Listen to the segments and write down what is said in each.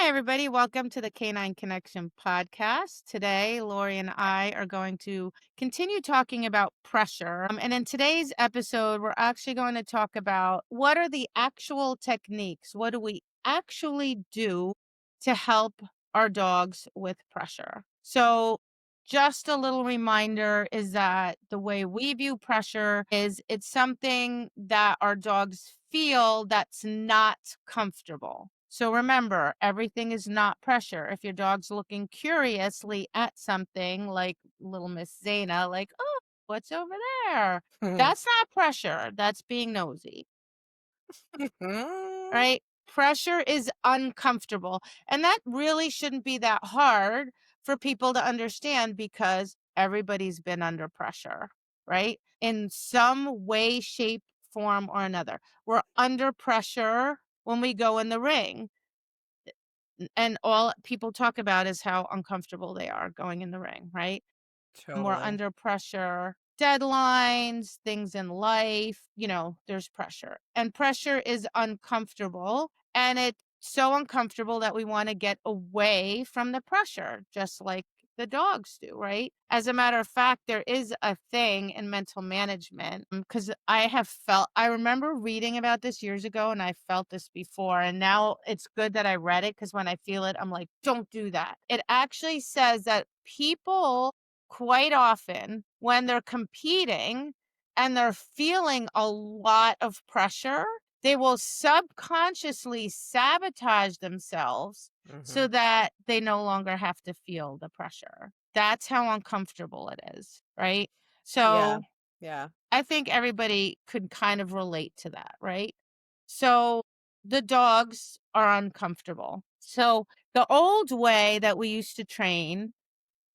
Hi, everybody. Welcome to the Canine Connection podcast. Today, Laurie and I are going to continue talking about pressure. And in today's episode, we're actually going to talk about what are the actual techniques? What do we actually do to help our dogs with pressure? So, just a little reminder is that the way we view pressure is it's something that our dogs feel that's not comfortable. So remember, everything is not pressure. If your dog's looking curiously at something like little Miss Zana, like, oh, what's over there? Mhm. That's not pressure. That's being nosy, Mhm. right? Pressure is uncomfortable. And that really shouldn't be that hard for people to understand because everybody's been under pressure, right? In some way, shape, form, or another. We're under pressure when we go in the ring. And all people talk about is how uncomfortable they are going in the ring, right? More Totally. under pressure, deadlines, things in life, there's pressure. And pressure is uncomfortable. And it's so uncomfortable that we want to get away from the pressure, just like the dogs do, right? As a matter of fact, there is a thing in mental management because I remember reading about this years ago and I felt this before. And now it's good that I read it because when I feel it, I'm like, don't do that. It actually says that people quite often when they're competing and they're feeling a lot of pressure, they will subconsciously sabotage themselves so Mhm. that they no longer have to feel the pressure. That's how uncomfortable it is, right? Yeah. So Yeah. I think everybody could kind of relate to that, right? So the dogs are uncomfortable. So the old way that we used to train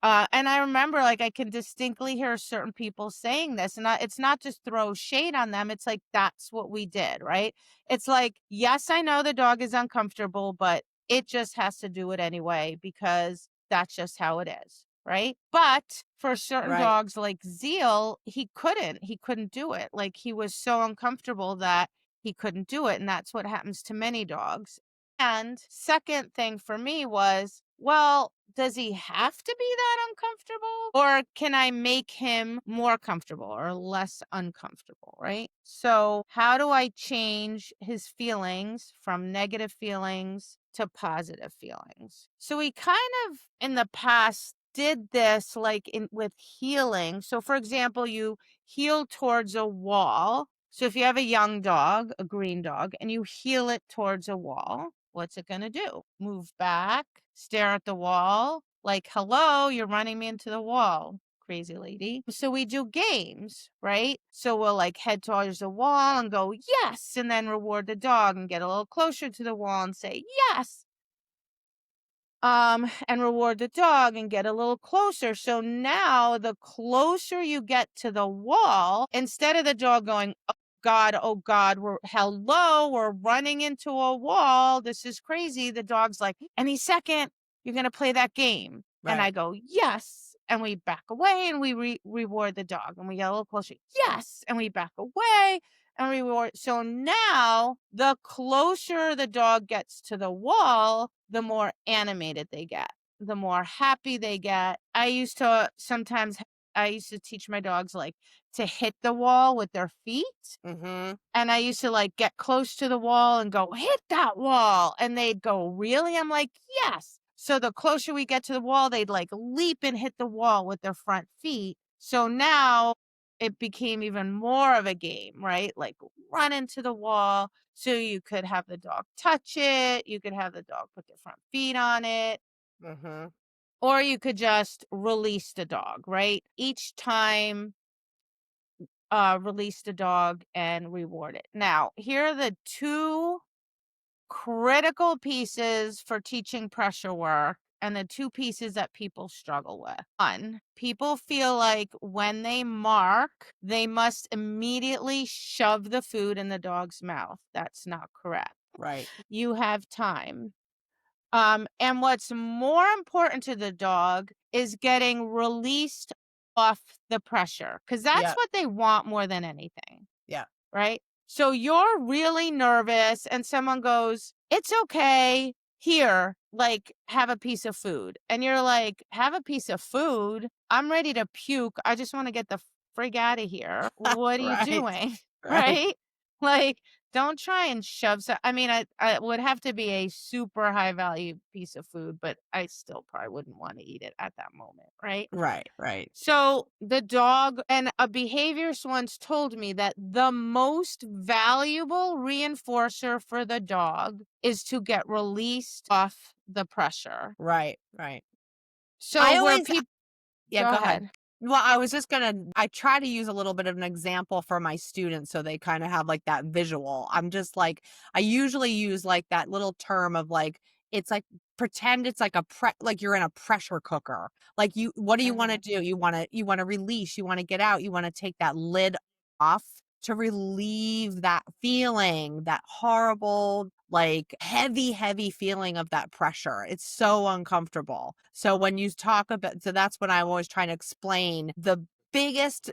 and I remember, like, I can distinctly hear certain people saying this, and it's not just throw shade on them. It's like, that's what we did, right? It's like, yes, I know the dog is uncomfortable, but it just has to do it anyway because that's just how it is, right? But for certain Right. dogs like Zeal, he couldn't do it. Like, he was so uncomfortable that he couldn't do it. And that's what happens to many dogs. And second thing for me was, well, does he have to be that uncomfortable? Or can I make him more comfortable or less uncomfortable? Right. So, how do I change his feelings from negative feelings to positive feelings? So, we kind of in the past did this like in with healing. So, for example, you heel towards a wall. So, if you have a young dog, a green dog, and you heel it towards a wall, what's it going to do? Move back, stare at the wall, like, hello, you're running me into the wall, crazy lady. So we do games, right? So we'll like head towards the wall and go, yes, and then reward the dog and get a little closer to the wall and say, yes. And reward the dog and get a little closer. So now the closer you get to the wall, instead of the dog going, oh God, we're running into a wall. This is crazy. The dog's like, any second, you're going to play that game. And I Right. go, yes. And we back away and we reward the dog and we get a little closer. Yes. And we back away and reward. So now the closer the dog gets to the wall, the more animated they get, the more happy they get. I used to teach my dogs like to hit the wall with their feet. Mhm. And I used to like get close to the wall and go, hit that wall. And they'd go, really? I'm like, yes. So the closer we get to the wall, they'd like leap and hit the wall with their front feet. So now it became even more of a game, right? Like run into the wall. So you could have the dog touch it. You could have the dog put their front feet on it. Mhm. Or you could just release the dog, right? Each time release the dog and reward it. Now, here are the two critical pieces for teaching pressure work and the two pieces that people struggle with. One, people feel like when they mark, they must immediately shove the food in the dog's mouth. That's not correct. Right. You have time. And what's more important to the dog is getting released off the pressure because that's Yeah. what they want more than anything, Yeah. right? So you're really nervous and someone goes, it's okay. here, like, have a piece of food. And you're like, have a piece of food? I'm ready to puke. I just want to get the frig out of here. What are you Right. doing? Right. Right? Like, don't try and shove I mean, I would have to be a super high value piece of food, but I still probably wouldn't want to eat it at that moment. Right. Right. Right. So the dog and a behaviorist once told me that the most valuable reinforcer for the dog is to get released off the pressure. Right. Right. So I where always people Yeah, go go ahead. ahead. Well, I try to use a little bit of an example for my students so they kind of have like that visual. I'm just like, I usually use like that little term of like, it's like, pretend it's like like you're in a pressure cooker. Like what do you want to Mhm. do? You want to release, you want to get out, you want to take that lid off to relieve that feeling, that horrible, like heavy, heavy feeling of that pressure. It's so uncomfortable. So when you talk about, so that's when I'm always trying to explain the biggest,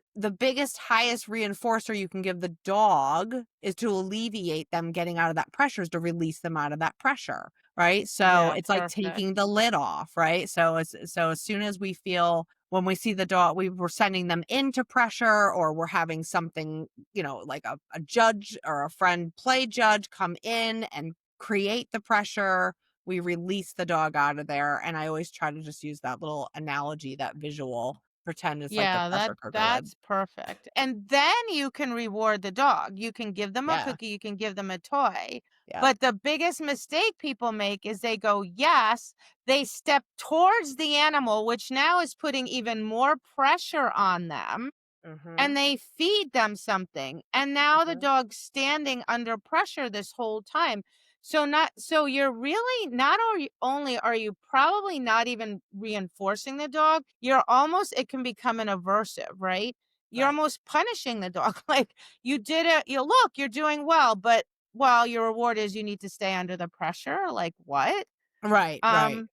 highest reinforcer you can give the dog is to alleviate them getting out of that pressure, is to release them out of that pressure. Right. So Yeah, it's like perfect. taking the lid off. Right. So as soon as we feel, when we see the dog, we're sending them into pressure, or we're having something, like a judge or a friend play judge come in and create the pressure, we release the dog out of there. And I always try to just use that little analogy, that visual, pretend it's like the Yeah, pressure cooker lid. that's perfect. And then you can reward the dog. You can give them a Yeah. cookie, you can give them a toy. Yep. But the biggest mistake people make is they go, yes, they step towards the animal, which now is putting even more pressure on them, Mm-hmm. and they feed them something. And now the Mm-hmm. dog's standing under pressure this whole time. So you're really not only are you probably not even reinforcing the dog, you're almost it can become an aversive, right? You're Right. almost punishing the dog. Like you did it, you look, you're doing well, but your reward is you need to stay under the pressure. Like what? Right. Right. Um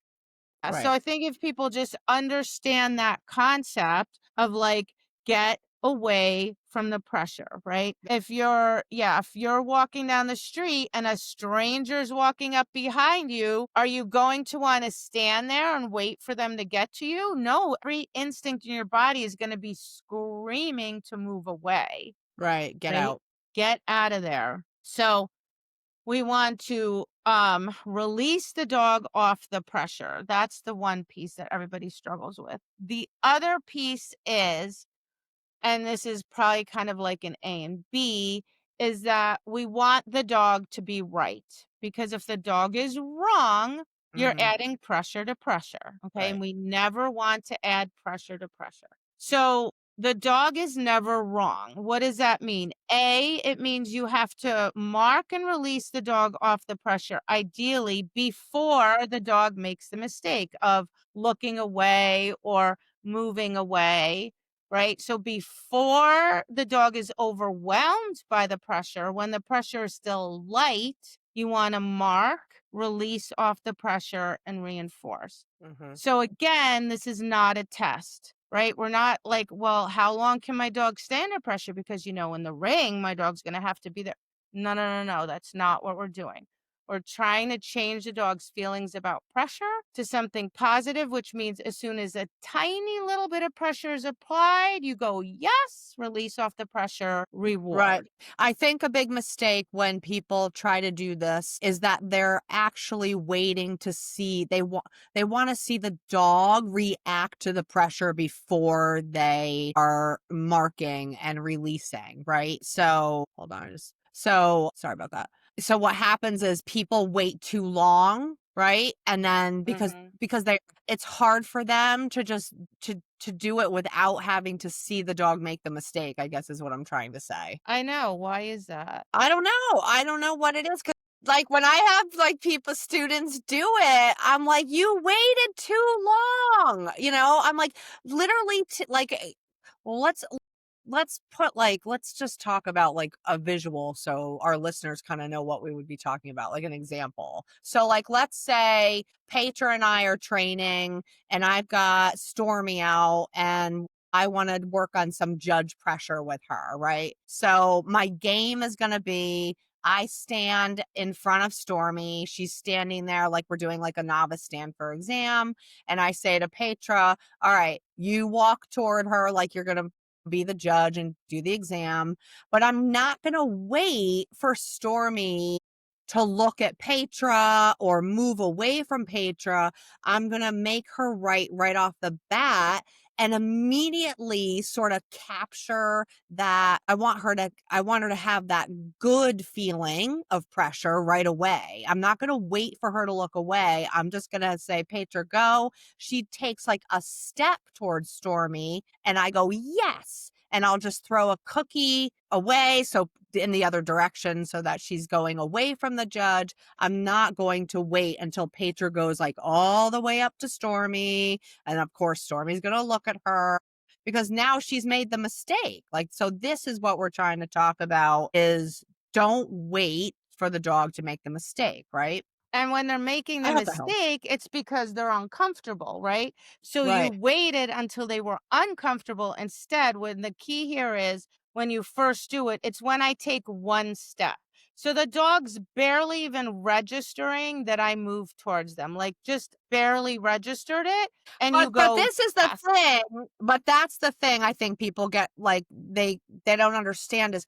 so Right. I think if people just understand that concept of like get away from the pressure, right? If you're walking down the street and a stranger's walking up behind you, are you going to want to stand there and wait for them to get to you? No, every instinct in your body is going to be screaming to move away, Right. Get right? out. Get out of there. So we want to release the dog off the pressure. That's the one piece that everybody struggles with. The other piece is, and this is probably kind of like an A and B, is that we want the dog to be right. Because if the dog is wrong, you're Mm-hmm. adding pressure to pressure. Okay. And Right. we never want to add pressure to pressure. So the dog is never wrong. What does that mean? A, it means you have to mark and release the dog off the pressure, ideally before the dog makes the mistake of looking away or moving away, right? So before the dog is overwhelmed by the pressure, when the pressure is still light, you want to mark, release off the pressure, and reinforce. Mm-hmm. So again, this is not a test, right? We're not like, well, how long can my dog stay under pressure? Because, in the ring, my dog's going to have to be there. No, no, no, no. That's not what we're doing. We're trying to change the dog's feelings about pressure to something positive, which means as soon as a tiny little bit of pressure is applied, you go, yes, release off the pressure, Right. reward. I think a big mistake when people try to do this is that they're actually waiting to see, they want to see the dog react to the pressure before they are marking and releasing, right? So, hold on, so sorry about that. So what happens is people wait too long, right? And then because it's hard for them to just to do it without having to see the dog make the mistake, I guess is what I'm trying to say. I know. Why is that? I don't know. I don't know what it is. 'Cause, like, when I have like students do it, I'm like, you waited too long. I'm like, literally, let's let's just talk about like a visual so our listeners kind of know what we would be talking about, like an example. So like let's say Petra and I are training and I've got Stormy out and I want to work on some judge pressure with her, right? So my game is going to be I stand in front of Stormy. She's standing there like we're doing like a novice stand for exam. And I say to Petra, all right, you walk toward her like you're going to be the judge and do the exam, but I'm not going to wait for Stormy to look at Petra or move away from Petra. I'm going to make her right off the bat and immediately sort of capture that. I want her to have that good feeling of pressure right away. I'm not going to wait for her to look away. I'm just going to say, Petra, go. She takes like a step towards Stormy and I go, yes. And I'll just throw a cookie away. So in the other direction so that she's going away from the judge. I'm not going to wait until Petra goes like all the way up to Stormy. And of course, Stormy's going to look at her because now she's made the mistake. Like, so this is what we're trying to talk about is don't wait for the dog to make the mistake, right? And when they're making I the hope that helps. mistake, it's because they're uncomfortable, right? So you Right. waited until they were uncomfortable. Instead, when the key here is when you first do it, it's when I take one step. So the dog's barely even registering that I move towards them, like just barely registered it. And you But go, this is the yes, thing, but that's the thing I think people get, like, they don't understand is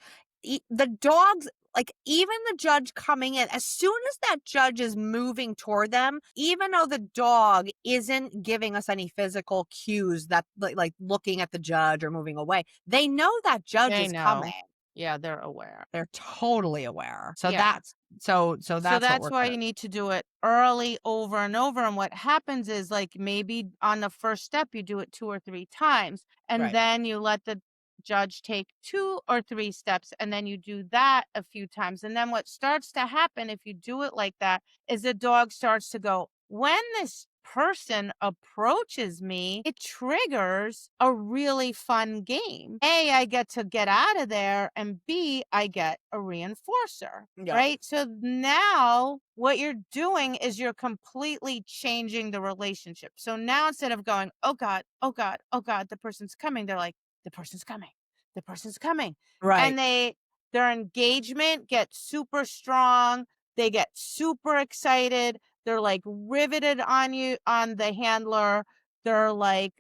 the dogs, like, even the judge coming in, as soon as that judge is moving toward them, even though the dog isn't giving us any physical cues that like looking at the judge or moving away, they know that judge they is coming. know. Yeah, they're aware. They're totally aware. So Yeah. that's so So that's what that's we're why gonna you need to do it early over and over. And what happens is, like, maybe on the first step, you do it 2 or 3 times, and right. then you let the judge take 2 or 3 steps, and then you do that a few times. And then what starts to happen if you do it like that is the dog starts to go, when this person approaches me, it triggers a really fun game. A, I get to get out of there, and B, I get a reinforcer. Yep. Right? So now what you're doing is you're completely changing the relationship. So now instead of going, "Oh God, oh God, oh God, the person's coming," they're like, "The person's coming. The person's coming." Right. And their engagement gets super strong. They get super excited. They're like riveted on you, on the handler. They're like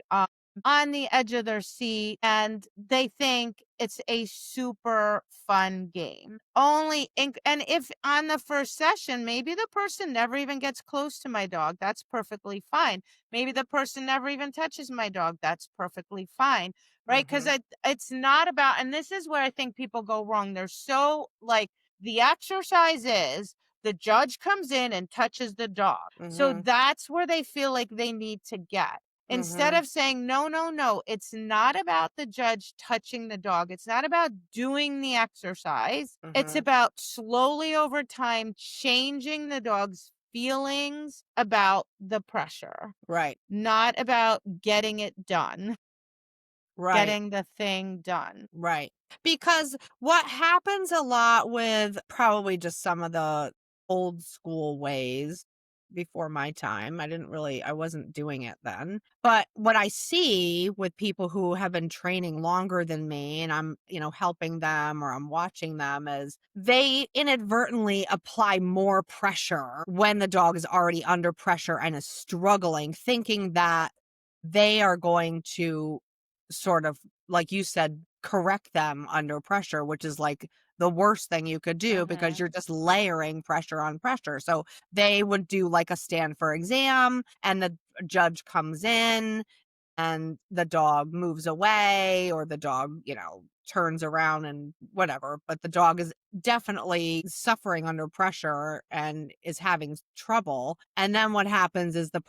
on the edge of their seat, and they think it's a super fun game. And if on the first session, maybe the person never even gets close to my dog, that's perfectly fine. Maybe the person never even touches my dog, that's perfectly fine. Right? Because Mhm. it's not about, and this is where I think people go wrong. They're so like, the exercise is the judge comes in and touches the dog. So Mhm. that's where they feel like they need to get. Instead Mhm. of saying, no, no, no, it's not about the judge touching the dog. It's not about doing the exercise. It's Mhm. about slowly over time changing the dog's feelings about the pressure, Right. not about getting it done, Right. getting the thing done. Right. Because what happens a lot with probably just some of the old school ways before my time, I wasn't doing it then. But what I see with people who have been training longer than me and I'm, helping them or I'm watching them is they inadvertently apply more pressure when the dog is already under pressure and is struggling, thinking that they are going to sort of, like you said, correct them under pressure, which is like the worst thing you could do because Mhm. you're just layering pressure on pressure. So they would do like a stand for exam and the judge comes in and the dog moves away or the dog, turns around and whatever, but the dog is definitely suffering under pressure and is having trouble. And then what happens is the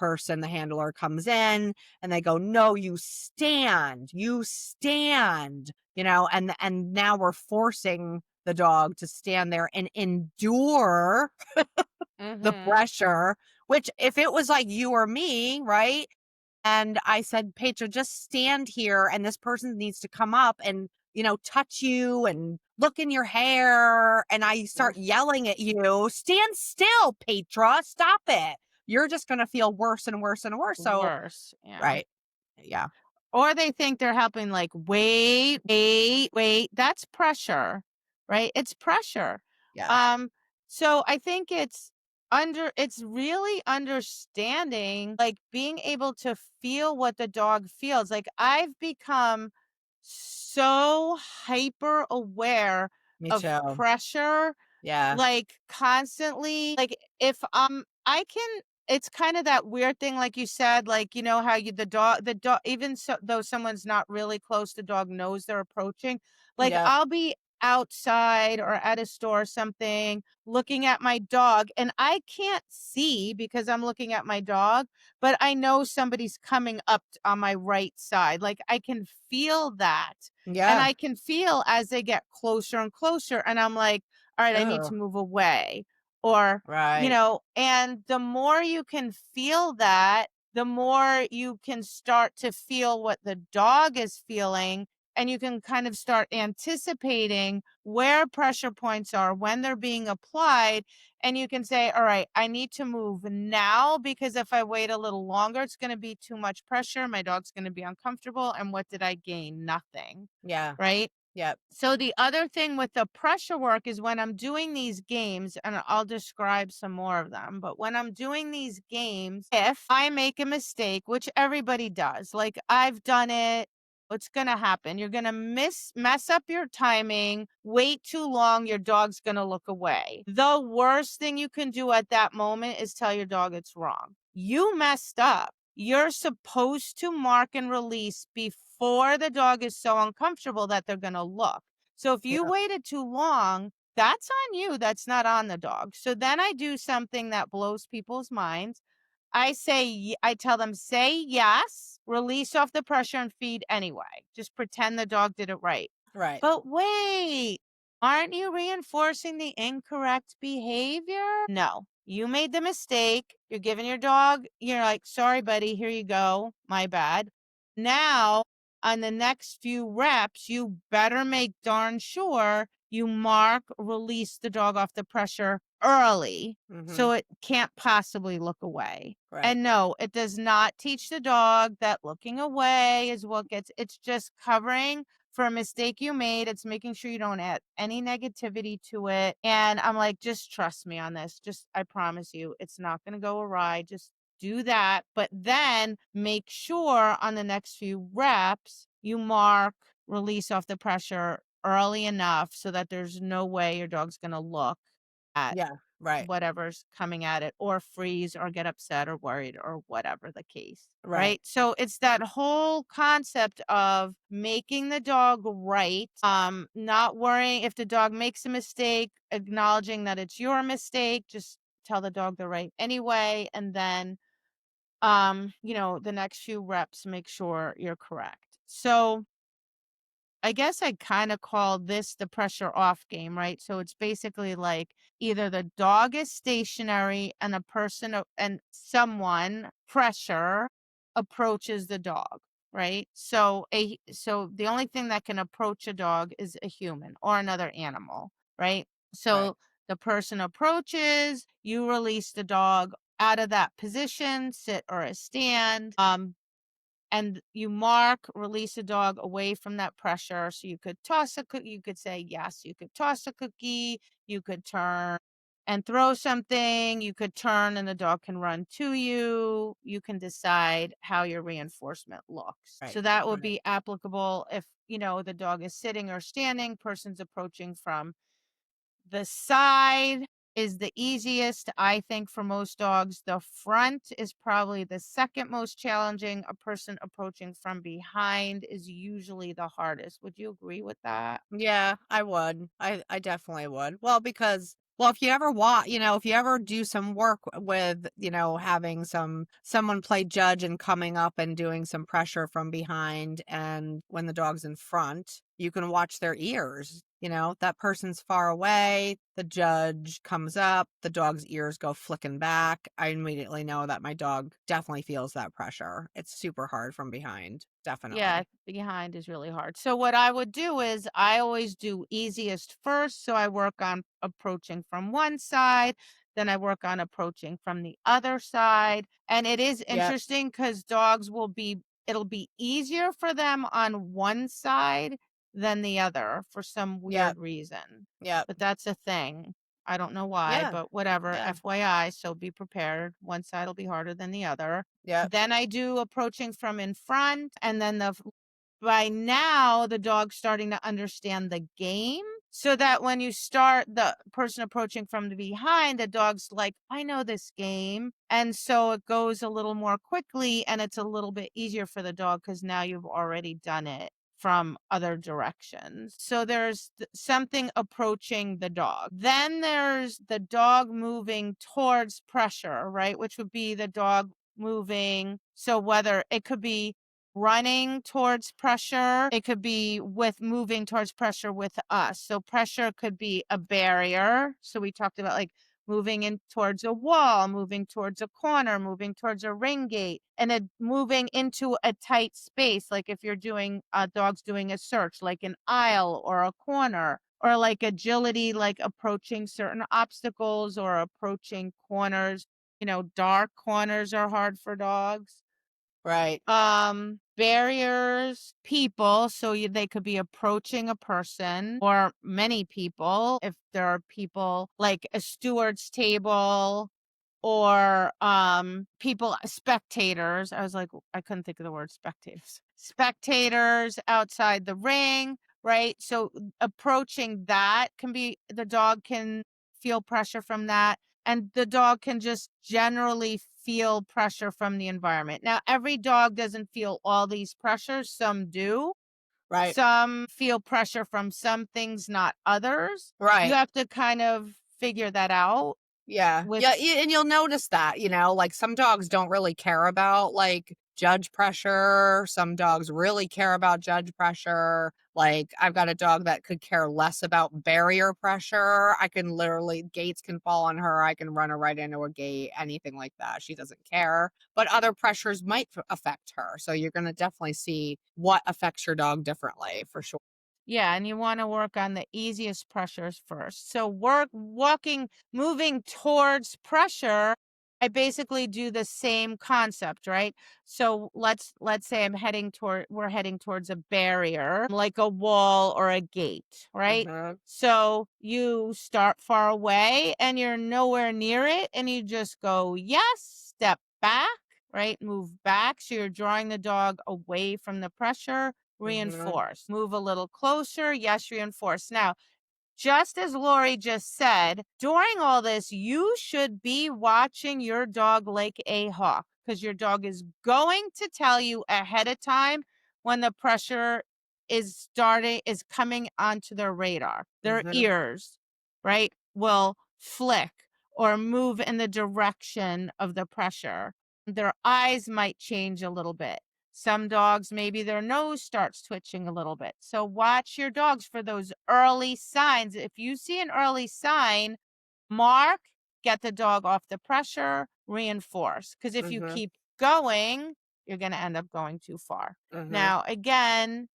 handler comes in and they go, "No, you stand," and now we're forcing the dog to stand there and endure the Mhm. pressure, which if it was like you or me, right? And I said, Petra, just stand here and this person needs to come up and, touch you and look in your hair. And I start Oof. yelling at you, stand still, Petra, stop it. You're just going to feel worse and worse and worse. So, Worse. Yeah. right. Yeah. Or they think they're helping, like, wait, wait, wait. That's pressure, right? It's pressure. Yeah. Um, so I think it's really understanding, like, being able to feel what the dog feels. Like, I've become so hyper aware Me of too. pressure, Yeah. like, constantly. Like, if, I can it's kinda that weird thing, like you said, like, you know, how you the dog, even so though someone's not really close, the dog knows they're approaching. Like, Yep. I'll be outside or at a store or something, looking at my dog, and I can't see because I'm looking at my dog, but I know somebody's coming up on my right side. Like, I can feel that. And Yeah. I can feel as they get closer and closer, and I'm like, all right, I need Oh, to move away. Or, right. and the more you can feel that, the more you can start to feel what the dog is feeling, and you can kind of start anticipating where pressure points are when they're being applied. And you can say, all right, I need to move now, because if I wait a little longer, it's going to be too much pressure. My dog's going to be uncomfortable. And what did I gain? Nothing. Yeah. Right. Yep. So the other thing with the pressure work is when I'm doing these games, and I'll describe some more of them, but when I'm doing these games, if I make a mistake, which everybody does, like, I've done it, what's going to happen? You're going to mess up your timing, wait too long, your dog's going to look away. The worst thing you can do at that moment is tell your dog it's wrong. You messed up. You're supposed to mark and release before the dog is so uncomfortable that they're going to look. So if you Yep. waited too long, that's on you. That's not on the dog. So then I do something that blows people's minds. I tell them, say yes, release off the pressure and feed anyway. Just pretend the dog did it right. Right. But wait, aren't you reinforcing the incorrect behavior? No, you made the mistake. You're giving your dog, you're like, sorry, buddy, here you go. My bad. Now, on the next few reps, you better make darn sure you mark, release the dog off the pressure early so Mhm. it can't possibly look away. Right. And no, it does not teach the dog that looking away is what gets, it's just covering for a mistake you made. It's making sure you don't add any negativity to it. And I'm like, just trust me on this. Just, I promise you, it's not going to go awry. Just do that. But then make sure on the next few reps, you mark, release off the pressure early enough so that there's no way your dog's going to look at Yeah. Right. whatever's coming at it, or freeze or get upset or worried or whatever the case. Right. Right. So it's that whole concept of making the dog right. Not worrying if the dog makes a mistake, acknowledging that it's your mistake. Just tell the dog they're right anyway. And then, the next few reps, make sure you're correct. So I guess I kind of call this the pressure off game, right? So it's basically like either the dog is stationary and a person and someone pressure approaches the dog, right? So the only thing that can approach a dog is a human or another animal, right? Right. So the person approaches, you release the dog out of that position, sit or a stand. And you mark, release a dog away from that pressure. So you could toss a cookie, you could say yes, you could toss a cookie, you could turn and throw something, you could turn and the dog can run to you. You can decide how your reinforcement looks. Right. So that would Right. be applicable if, the dog is sitting or standing, person's approaching from the side is the easiest, I think, for most dogs. The front is probably the second most challenging. A person approaching from behind is usually the hardest. Would you agree with that? Yeah, I would. I definitely would. Well, because well, if you ever if you ever do some work with, having someone play judge and coming up and doing some pressure from behind, and when the dog's in front, you can watch their ears. That person's far away, the judge comes up, the dog's ears go flicking back. I immediately know that my dog definitely feels that pressure. It's super hard from behind. Yeah, Definitely. behind is really hard. So what I would do is I always do easiest first. So I work on approaching from one side, then I work on approaching from the other side. And it is Yep. interesting because it'll be easier for them on one side than the other for some weird Yep. reason. Yep. But that's a thing. I don't know why, Yeah. but whatever, Yeah. FYI, so be prepared. One side will be harder than the other. Yep. Then I do approaching from in front, and then by now the dog's starting to understand the game, so that when you start the person approaching from the behind, the dog's like, I know this game. And so it goes a little more quickly and it's a little bit easier for the dog because now you've already done it from other directions. So there's something approaching the dog. Then there's the dog moving towards pressure, right? Which would be the dog moving. So whether it could be running towards pressure, it could be with moving towards pressure with us. So pressure could be a barrier. So we talked about like moving in towards a wall, moving towards a corner, moving towards a ring gate, and then moving into a tight space. Like if you're doing dogs doing a search, like an aisle or a corner, or like agility, like approaching certain obstacles or approaching corners. Dark corners are hard for dogs. Right. Barriers, people, so they could be approaching a person or many people. If there are people like a steward's table or people, spectators. I was like, I couldn't think of the word spectators. Spectators outside the ring, right? So approaching that can be, the dog can feel pressure from that, and the dog can just generally feel pressure from the environment. Now, every dog doesn't feel all these pressures, some do. Right. Some feel pressure from some things, not others. You Right. have to kind of figure that out Yeah. with. Yeah, and you'll notice that, like some dogs don't really care about like judge pressure. Some dogs really care about judge pressure. Like I've got a dog that could care less about barrier pressure. I can literally gates can fall on her. I can run her right into a gate, anything like that. She doesn't care. But other pressures might affect her. So you're going to definitely see what affects your dog differently for sure. Yeah, and you want to work on the easiest pressures first. So moving towards pressure, I basically do the same concept, right? So let's say we're heading towards a barrier, like a wall or a gate, right? Mhm. So you start far away and you're nowhere near it and you just go, yes, step back, right? Move back. So you're drawing the dog away from the pressure. Mhm. Reinforce. Move a little closer. Yes, reinforce. Now, just as Lori just said, during all this, you should be watching your dog like a hawk because your dog is going to tell you ahead of time when the pressure is coming onto their radar. Their Mhm. ears, right, will flick or move in the direction of the pressure. Their eyes might change a little bit. Some dogs, maybe their nose starts twitching a little bit. So watch your dogs for those early signs. If you see an early sign, mark, get the dog off the pressure, reinforce. Because if you Mhm. keep going, you're going to end up going too far. Mhm. Now, again,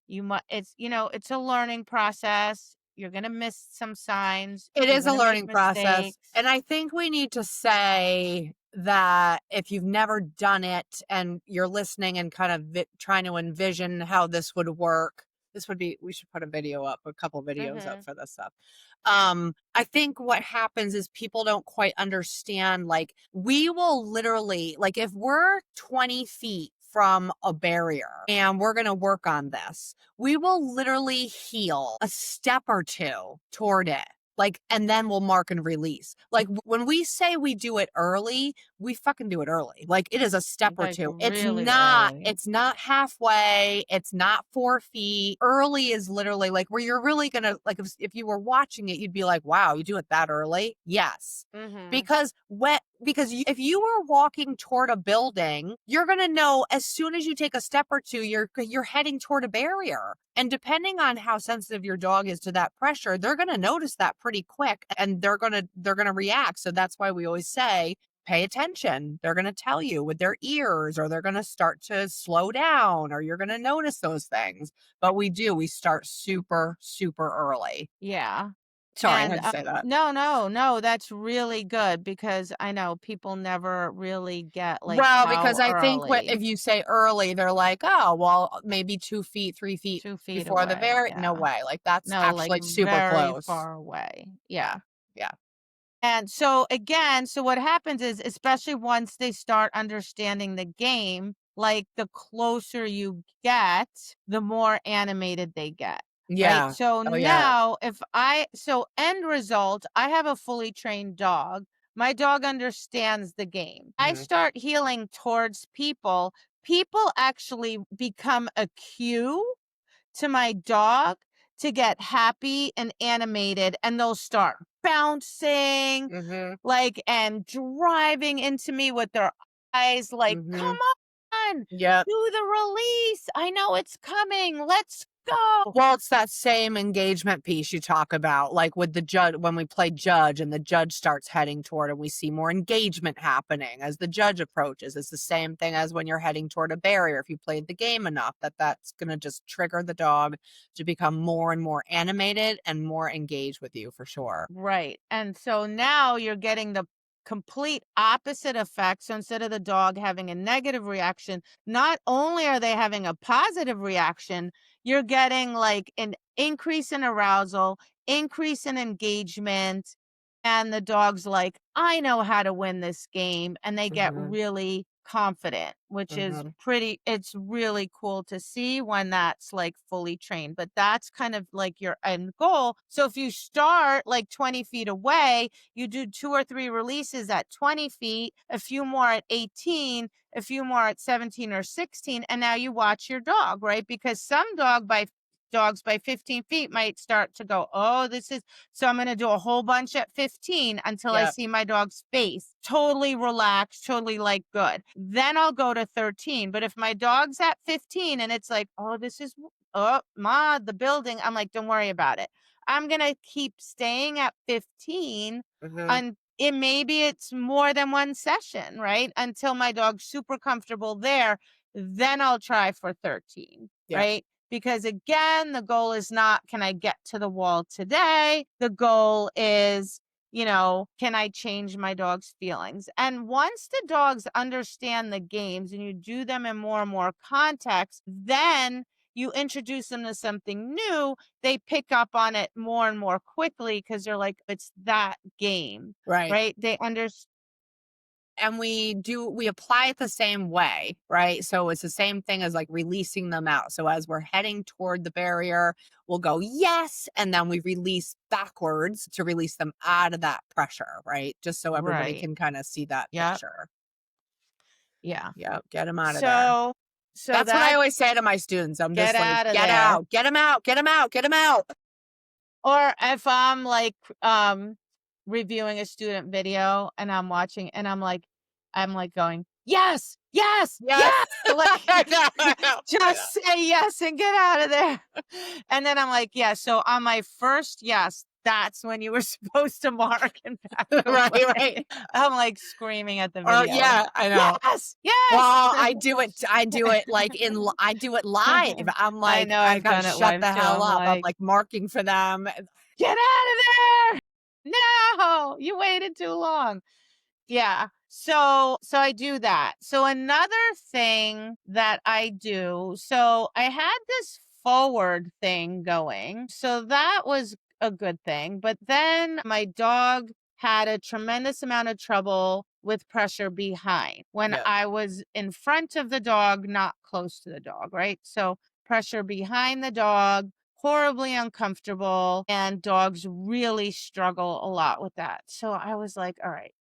it's a learning process. You're going to miss some signs. It You're is going a to make learning process, mistakes. and I think we need to say that if you've never done it and you're listening and kind of trying to envision how this would work, we should put a couple videos up Mhm. for this stuff. I think what happens is people don't quite understand, like, we will literally, like, if we're 20 feet from a barrier and we're going to work on this, we will literally heel a step or two toward it. Like, and then we'll mark and release. Like, when we say we do it early, we fucking do it early. Like, it is a step or Like two. really early. It's not halfway. It's not 4 feet. Early is literally like where you're really gonna, like, if you were watching it, you'd be like, wow, you do it that early? Yes. Mhm. Because if you are walking toward a building, you're going to know as soon as you take a step or two, you're heading toward a barrier. And depending on how sensitive your dog is to that pressure, they're going to notice that pretty quick and they're going to react. So that's why we always say pay attention. They're going to tell you with their ears, or they're going to start to slow down, or you're going to notice those things. But we start super super early. Yeah. Sorry, I And had to say that. no, no, no, that's really good because I know people never really get like Well, because how I think if early. you say early, they're like, oh, well, maybe 2 feet, 3 feet 2 feet before the away. very, no Yeah. way. Like that's No, like actually super very close. far away. Yeah. Yeah. Yeah. And so again, so what happens is, especially once they start understanding the game, like the closer you get, the more animated they get. Right. Yeah. So Oh, yeah. now so end result, I have a fully trained dog. My dog understands the game. I Mhm. start healing towards people. People actually become a cue to my dog to get happy and animated, and they'll start bouncing, Mhm. like, and driving into me with their eyes like, Mhm. "Come on, Yep. do the release. I know it's coming. Let's go." Well, it's that same engagement piece you talk about, like with the judge when we play judge and the judge starts heading toward and we see more engagement happening as the judge approaches. It's the same thing as when you're heading toward a barrier. If you played the game enough, that's going to just trigger the dog to become more and more animated and more engaged with you for sure. Right. And so now you're getting the complete opposite effect. So instead of the dog having a negative reaction, not only are they having a positive reaction, you're getting like an increase in arousal, increase in engagement. And the dog's like, I know how to win this game. And they get Mhm. really confident, which is Mhm. it's really cool to see when that's like fully trained. But that's kind of like your end goal. So if you start like 20 feet away, you do 2 or 3 releases at 20 feet, a few more at 18, a few more at 17 or 16. And now you watch your dog, right? Because some dogs by 15 feet might start to go, oh, this is so I'm going to do a whole bunch at 15 until I Yep. see my dog's face totally relaxed, totally like good. Then I'll go to 13. But if my dog's at 15 and it's like, oh, oh, ma, the building, I'm like, don't worry about it. I'm going to keep staying at 15 Mhm. and maybe it's more than one session, right? Until my dog's super comfortable there. Then I'll try for 13, Yep. right? Because again, the goal is not, can I get to the wall today? The goal is, can I change my dog's feelings? And once the dogs understand the games and you do them in more and more context, then you introduce them to something new, they pick up on it more and more quickly because they're like, it's that game, Right. right? They understand. And we apply it the same way, right? So it's the same thing as like releasing them out. So as we're heading toward the barrier, we'll go yes, and then we release backwards to release them out of that pressure, right? Just so everybody Right. can kind of see that Yep. picture. Yeah. Yep, get them out of there. So, so That's what I that always say to my students. I'm get just like, out of get there. out, get them out, get them out, get them out. Or if I'm like reviewing a student video and I'm watching and I'm like going, "Yes, yes, Yes. yes." Like I know, I know, I know. just say yes and get out of there. And then I'm like, "Yeah, so on my first yes, that's when you were supposed to mark and back Right, away." right. I'm like screaming at the Oh, video. yeah, I know. Yes, yes. Well, I do it like I do it live. I'm I like, know I I've gotta done it shut live the too. hell I'm up. I'm like, like marking for them. get out of there. No, you waited too long. Yeah. So I do that. So another thing that I do, so I had this forward thing going. So that was a good thing. But then my dog had a tremendous amount of trouble with pressure behind when Yeah, I was in front of the dog, not close to the dog, right? So pressure behind the dog, horribly uncomfortable, and dogs really struggle a lot with that. So I was like, all right,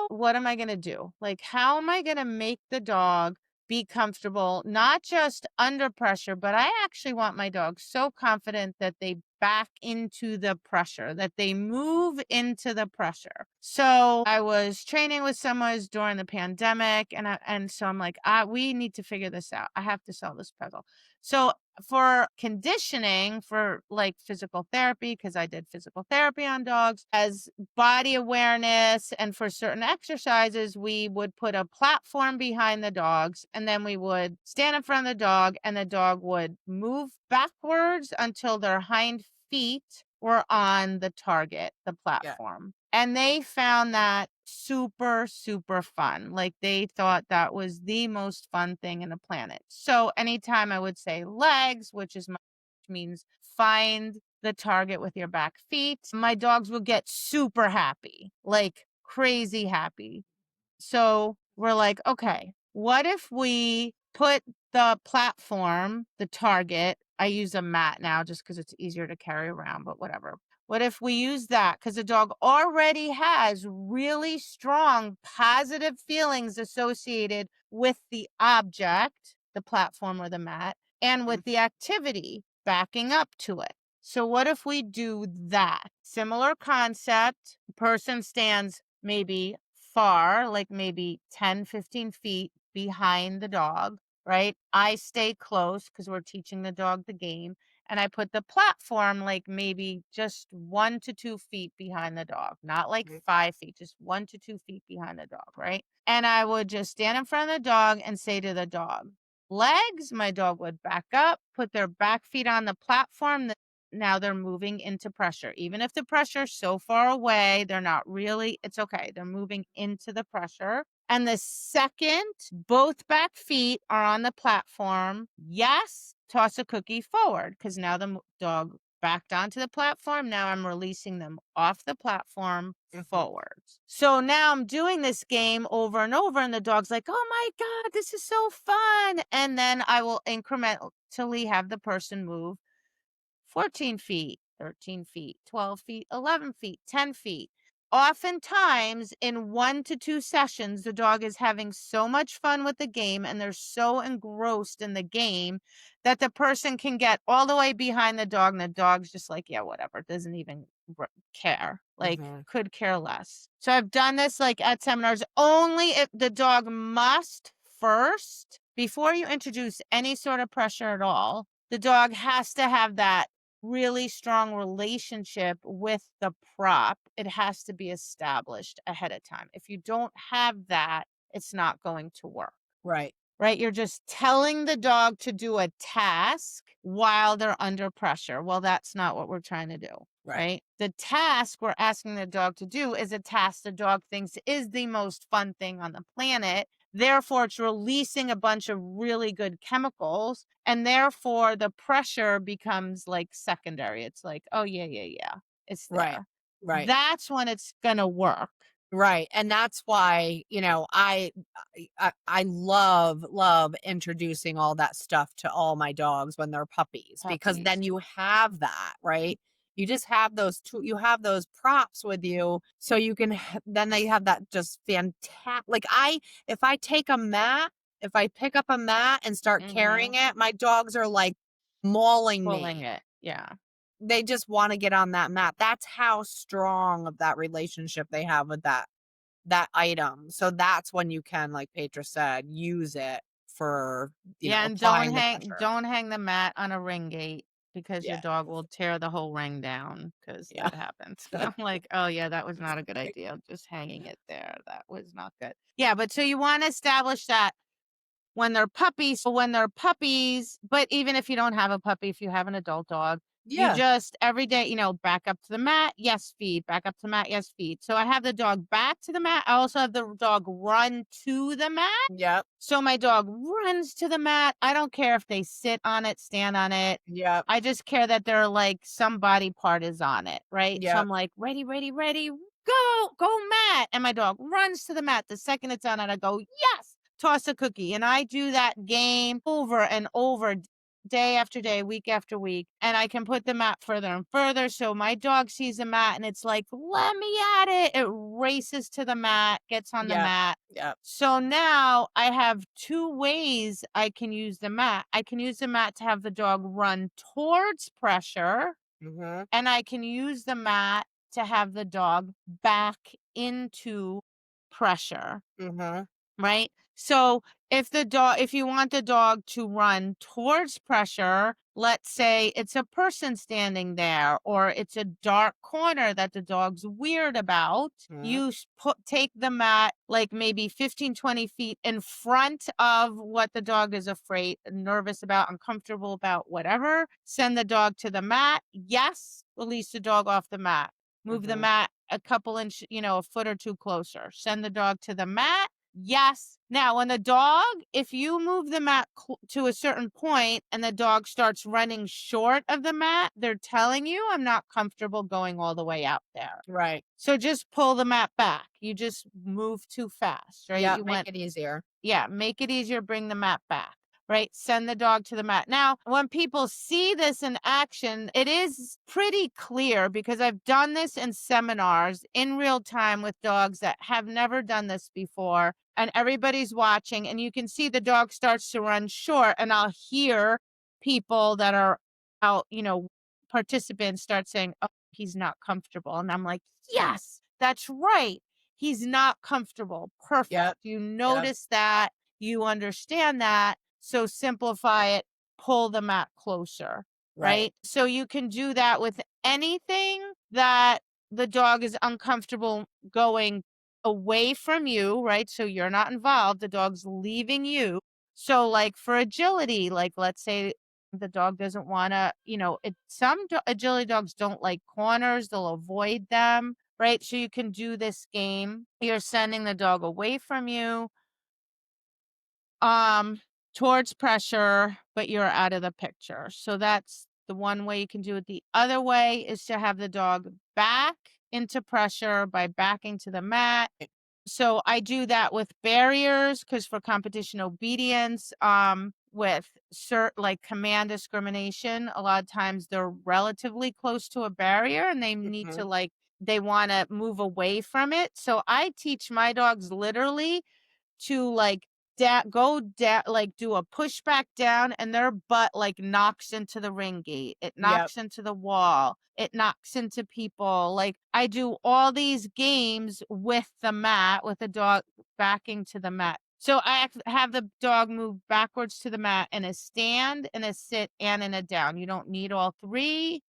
what am I going to do? Like, how am I going to make the dog be comfortable, not just under pressure, but I actually want my dog so confident that they back into the pressure, that they move into the pressure. So I was training with someone during the pandemic, and so I'm like, we need to figure this out. I have to solve this puzzle. So for conditioning, for like physical therapy, because I did physical therapy on dogs, as body awareness and for certain exercises, we would put a platform behind the dogs and then we would stand in front of the dog and the dog would move backwards until their hind feet were on the target, the yeah. platform. And they found that super, super fun. Like they thought that was the most fun thing in the planet. So anytime I would say legs, which means find the target with your back feet. My dogs will get super happy, like crazy happy. So we're like, okay, what if we put the platform, the target, I use a mat now just because it's easier to carry around, but whatever. What if we use that? Because the dog already has really strong positive feelings associated with the object, the platform or the mat, and Mm. with the activity backing up to it. So, what if we do that? Similar concept. Person stands maybe far, like maybe 10, 15 feet behind the dog, right? I stay close because we're teaching the dog the game. And I put the platform like maybe just 1 to 2 feet behind the dog, not like Mhm. 5 feet, just 1 to 2 feet behind the dog, right? And I would just stand in front of the dog and say to the dog, legs, my dog would back up, put their back feet on the platform. Now they're moving into pressure. Even if the pressure is so far away, they're not really, it's okay. They're moving into the pressure. And the second both back feet are on the platform, yes, toss a cookie forward because now the dog backed onto the platform. Now I'm releasing them off the platform Mhm. forwards. So now I'm doing this game over and over, and the dog's like, oh my God, this is so fun. And then I will incrementally have the person move 14 feet, 13 feet, 12 feet, 11 feet, 10 feet. Oftentimes, in 1 to 2 sessions, the dog is having so much fun with the game and they're so engrossed in the game that the person can get all the way behind the dog and the dog's just like, yeah, whatever, doesn't even care, like, Mhm. could care less. So I've done this like at seminars only if the dog must first, before you introduce any sort of pressure at all, the dog has to have that really strong relationship with the prop. It has to be established ahead of time. If you don't have that, it's not going to work. Right. Right? You're just telling the dog to do a task while they're under pressure. Well, that's not what we're trying to do. Right. Right? The task we're asking the dog to do is a task the dog thinks is the most fun thing on the planet. Therefore, it's releasing a bunch of really good chemicals. And therefore, the pressure becomes like secondary. It's like, oh, yeah, yeah, yeah, it's Right. there. Right. That's when it's going to work. Right, and that's why, I love introducing all that stuff to all my dogs when they're puppies, because then Puppies. you have that, right? You just have you have those props with you, so you can then they have that just fantastic. Like, if I take a mat, if I pick up a mat and start Mm-hmm. carrying it, my dogs are like mauling Pulling me. it. Yeah. They just want to get on that mat. That's how strong of that relationship they have with that item. So that's when you can, like Petra said, use it for, Yeah, and applying the pressure. don't hang the mat on a ring gate because your Yeah. dog will tear the whole ring down because Yeah. that happens. I'm like, "Oh, yeah, that was not a good idea, just hanging it there. That was not good." Yeah, but so you wanna establish that when they're puppies, but even if you don't have a puppy, if you have an adult dog, you Yeah. just every day, back up to the mat, yes, feed, back up to the mat, yes, feed. So I have the dog back to the mat. I also have the dog run to the mat. Yep. So my dog runs to the mat. I don't care if they sit on it, stand on it. Yep. I just care that they're like some body part is on it, right? So Yep. I'm like, ready, ready, ready, go mat. And my dog runs to the mat. The second it's on it, I go, yes, toss a cookie. And I do that game over and over, day after day, week after week. And I can put the mat further and further. So my dog sees the mat and it's like, let me at it. It races to the mat, gets on the Yep. mat. Yep. So now I have two ways I can use the mat. I can use the mat to have the dog run towards pressure, Mhm. and I can use the mat to have the dog back into pressure. Mhm. Right? So if you want the dog to run towards pressure, let's say it's a person standing there or it's a dark corner that the dog's weird about, Mhm. you take the mat like maybe 15, 20 feet in front of what the dog is afraid, nervous about, uncomfortable about, whatever. Send the dog to the mat. Yes, release the dog off the mat. Move the Mhm. mat a couple inch, a foot or two closer. Send the dog to the mat. Yes. Now, when the dog, if you move the mat to a certain point and the dog starts running short of the mat, they're telling you, I'm not comfortable going all the way out there. Right. So just pull the mat back. You just move too fast, right? Yep, You make went it easier. yeah, make it easier, bring the mat back, right? Send the dog to the mat. Now, when people see this in action, it is pretty clear because I've done this in seminars in real time with dogs that have never done this before. And everybody's watching, and you can see the dog starts to run short. And I'll hear people that are out, participants start saying, oh, he's not comfortable. And I'm like, yes, that's right. He's not comfortable. Perfect. Yep, You yep, notice that, you understand that. So simplify it, pull the mat closer, right. right? So you can do that with anything that the dog is uncomfortable going away from you, right? So you're not involved, the dog's leaving you. So, like for agility, like let's say the dog doesn't want to, agility dogs don't like corners, they'll avoid them, right? So you can do this game. You're sending the dog away from you, um, towards pressure, but you're out of the picture. So that's the one way you can do it. The other way is to have the dog back into pressure by backing to the mat. So I do that with barriers because for competition obedience, with like command discrimination, a lot of times they're relatively close to a barrier and they need to Mhm. they want to move away from it. So I teach my dogs literally to go down, like do a pushback down, and their butt like knocks into the ring gate. It Yep. knocks into the wall. It knocks into people. Like I do all these games with the mat, with the dog backing to the mat. So have the dog move backwards to the mat in a stand, in a sit, and in a down. You don't need all three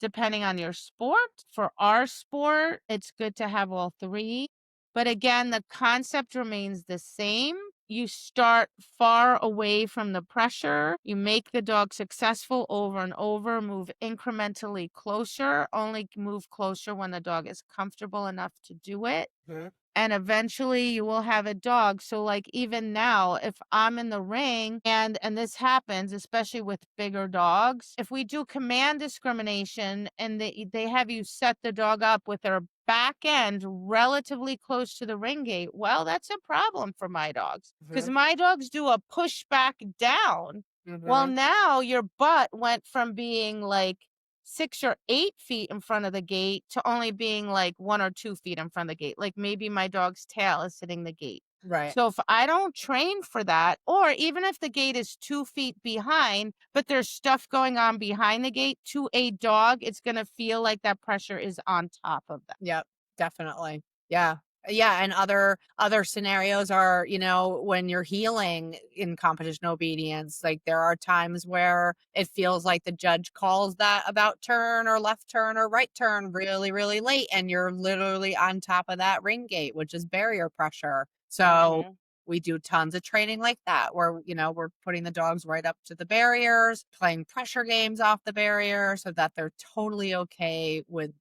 depending on your sport. For our sport, it's good to have all three. But again, the concept remains the same. You start far away from the pressure. You make the dog successful over and over, move incrementally closer, only move closer when the dog is comfortable enough to do it, Mhm. and eventually you will have a dog. So like even now, if I'm in the ring and this happens, especially with bigger dogs, if we do command discrimination and they have you set the dog up with their back end relatively close to the ring gate, well, that's a problem for my dogs because Mhm. my dogs do a push back down. Well, Mhm. now your butt went from being like 6 or 8 feet in front of the gate to only being like 1 or 2 feet in front of the gate. Like maybe my dog's tail is hitting the gate. Right. So if I don't train for that, or even if the gate is 2 feet behind, but there's stuff going on behind the gate to a dog, it's going to feel like that pressure is on top of them. Yep, definitely. Yeah. Yeah, and other scenarios are, when you're healing in competition obedience, like there are times where it feels like the judge calls that about turn or left turn or right turn really, really late, and you're literally on top of that ring gate, which is barrier pressure. So Hmm. we do tons of training like that where, we're putting the dogs right up to the barriers, playing pressure games off the barrier so that they're totally okay with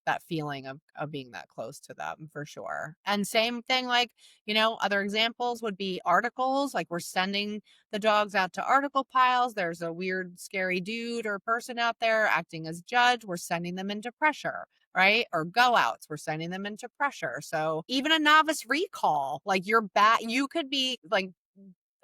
that feeling of being that close to them for sure. And same thing, like, other examples would be articles. Like we're sending the dogs out to article piles. There's a weird, scary dude or person out there acting as judge. We're sending them into pressure, right? Or go outs. We're sending them into pressure. So even a novice recall, like you could be like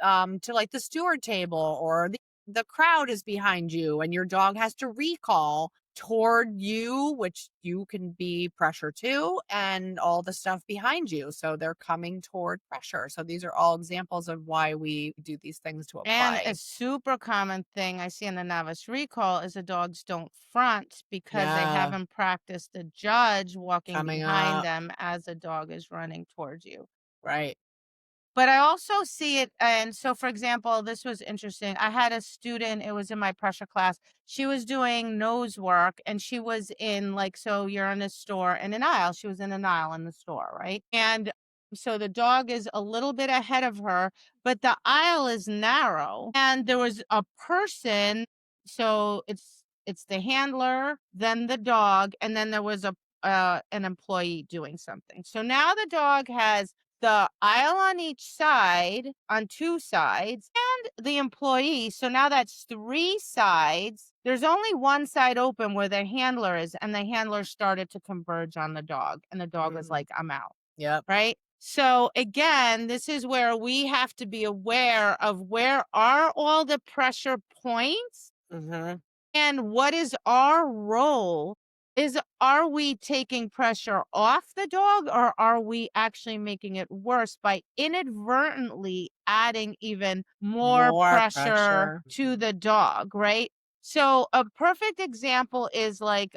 to like the steward table or the crowd is behind you and your dog has to recall toward you, which you can be pressure to, and all the stuff behind you. So they're coming toward pressure. So these are all examples of why we do these things to And a apply. super common thing I see in the novice recall is the dogs don't front because they Yeah. haven't practiced the judge walking Coming behind up. them as a dog is running towards you. Right. But I also see it, and so, for example, this was interesting. I had a student, it was in my pressure class. She was doing nose work and she was in so you're in a store in an aisle. She was in an aisle in the store, right? And so the dog is a little bit ahead of her, but the aisle is narrow. And there was a person, so it's the handler, then the dog, and then there was an employee doing something. So now the dog has the aisle on each side, on 2 sides, and the employee. So now that's 3 sides. There's only one side open where the handler is, and the handler started to converge on the dog, and the dog was Mhm. like, "I'm out." Yep. Right? So again, this is where we have to be aware of where are all the pressure points Mhm. and what is our role? Are we taking pressure off the dog or are we actually making it worse by inadvertently adding even more More pressure pressure. to the dog, right? So a perfect example is like,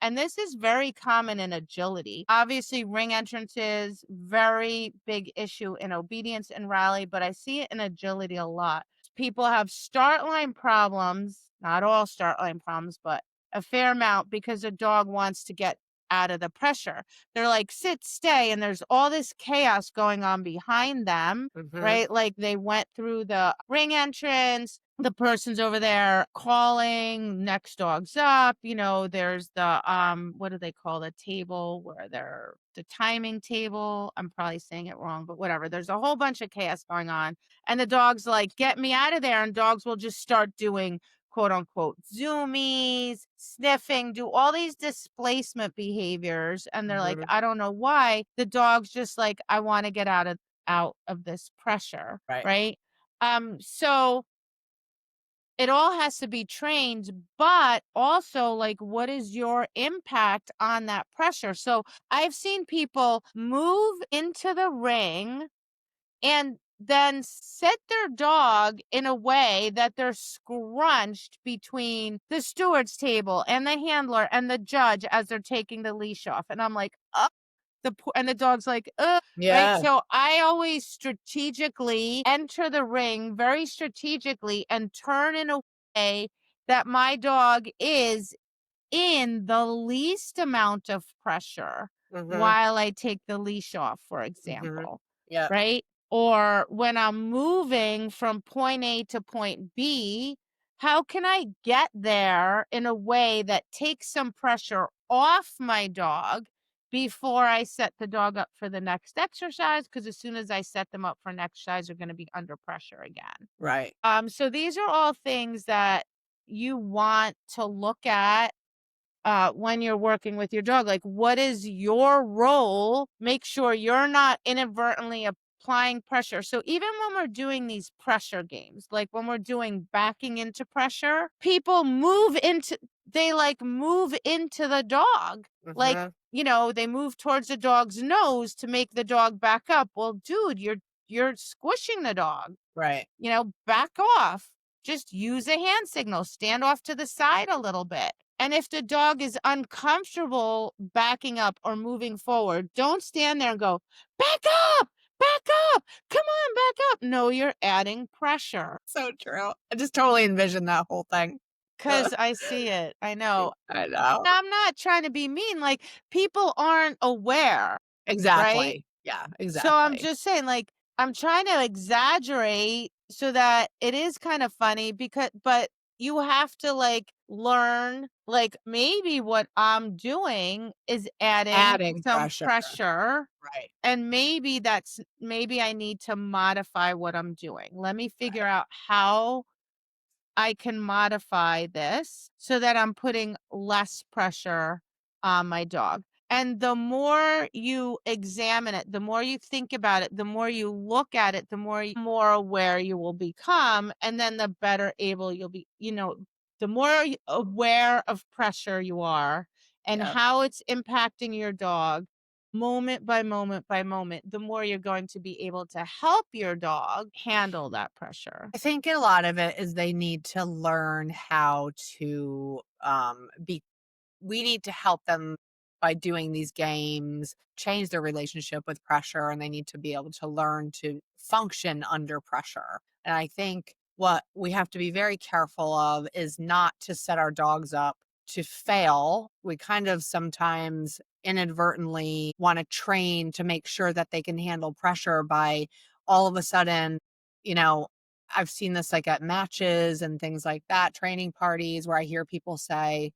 and this is very common in agility. Obviously, ring entrances, very big issue in obedience and rally, but I see it in agility a lot. People have start line problems, not all start line problems, but a fair amount because a dog wants to get out of the pressure. They're like, sit, stay, and there's all this chaos going on behind them, Mhm. right? Like they went through the ring entrance, the person's over there calling, next dog's up, there's the what do they call the table where they're the timing table. I'm probably saying it wrong, but whatever. There's a whole bunch of chaos going on. And the dog's like, get me out of there. And dogs will just start doing quote unquote zoomies, sniffing, do all these displacement behaviors. And they're like, Mhm. I don't know why. The dog's just like, I want to get out of this pressure. Right. Right. So it all has to be trained, but also like what is your impact on that pressure? So I've seen people move into the ring and then set their dog in a way that they're scrunched between the steward's table and the handler and the judge as they're taking the leash off. And I'm like, and the dog's like, ugh, right? Yeah. So I always strategically enter the ring very strategically and turn in a way that my dog is in the least amount of pressure Mhm. while I take the leash off, for Mhm. example, Yep. right? Or when I'm moving from point A to point B, how can I get there in a way that takes some pressure off my dog before I set the dog up for the next exercise? Because as soon as I set them up for an exercise, they're going to be under pressure again. Right. So these are all things that you want to look at when you're working with your dog. Like, what is your role? Make sure you're not inadvertently applying pressure. So, even when we're doing these pressure games, like when we're doing backing into pressure, people they like move into the dog. Like, Mhm. they move towards the dog's nose to make the dog back up. Well, dude, you're squishing the dog. Right. Back off. Just use a hand signal, stand off to the side a little bit. And if the dog is uncomfortable backing up or moving forward, don't stand there and go, back up, back up, come on, back up. No, you're adding pressure So true. I just totally envisioned that whole thing. because I see it. I know. I know. I'm not trying to be mean. Like, people aren't aware, right? Exactly. Yeah, So I'm exactly. just saying, like, I'm trying to exaggerate so that it is kind of funny but you have to like learn, like maybe what I'm doing is adding Adding some pressure. pressure Right. and maybe I need to modify what I'm doing. Let me figure Right. out how I can modify this so that I'm putting less pressure on my dog. And the more you examine it, the more you think about it, the more you look at it, more aware you will become. And then the better able you'll be, the more aware of pressure you are and Yep. how it's impacting your dog moment by moment by moment, the more you're going to be able to help your dog handle that pressure. I think a lot of it is they need to learn how to be we need to help them by doing these games, change their relationship with pressure, and they need to be able to learn to function under pressure. And I think what we have to be very careful of is not to set our dogs up to fail. We kind of sometimes inadvertently want to train to make sure that they can handle pressure by all of a sudden, you know, I've seen this like at matches and things like that, training parties where I hear people say,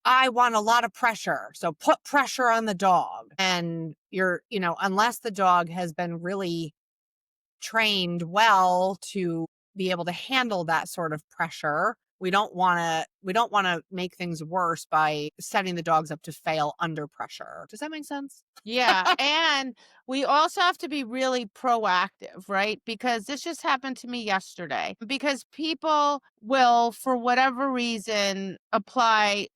I want a lot of pressure. So put pressure on the dog. And unless the dog has been really trained well to be able to handle that sort of pressure, we don't want to make things worse by setting the dogs up to fail under pressure. Does that make sense? Yeah, and we also have to be really proactive, right? Because this just happened to me yesterday. Because people will, for whatever reason, apply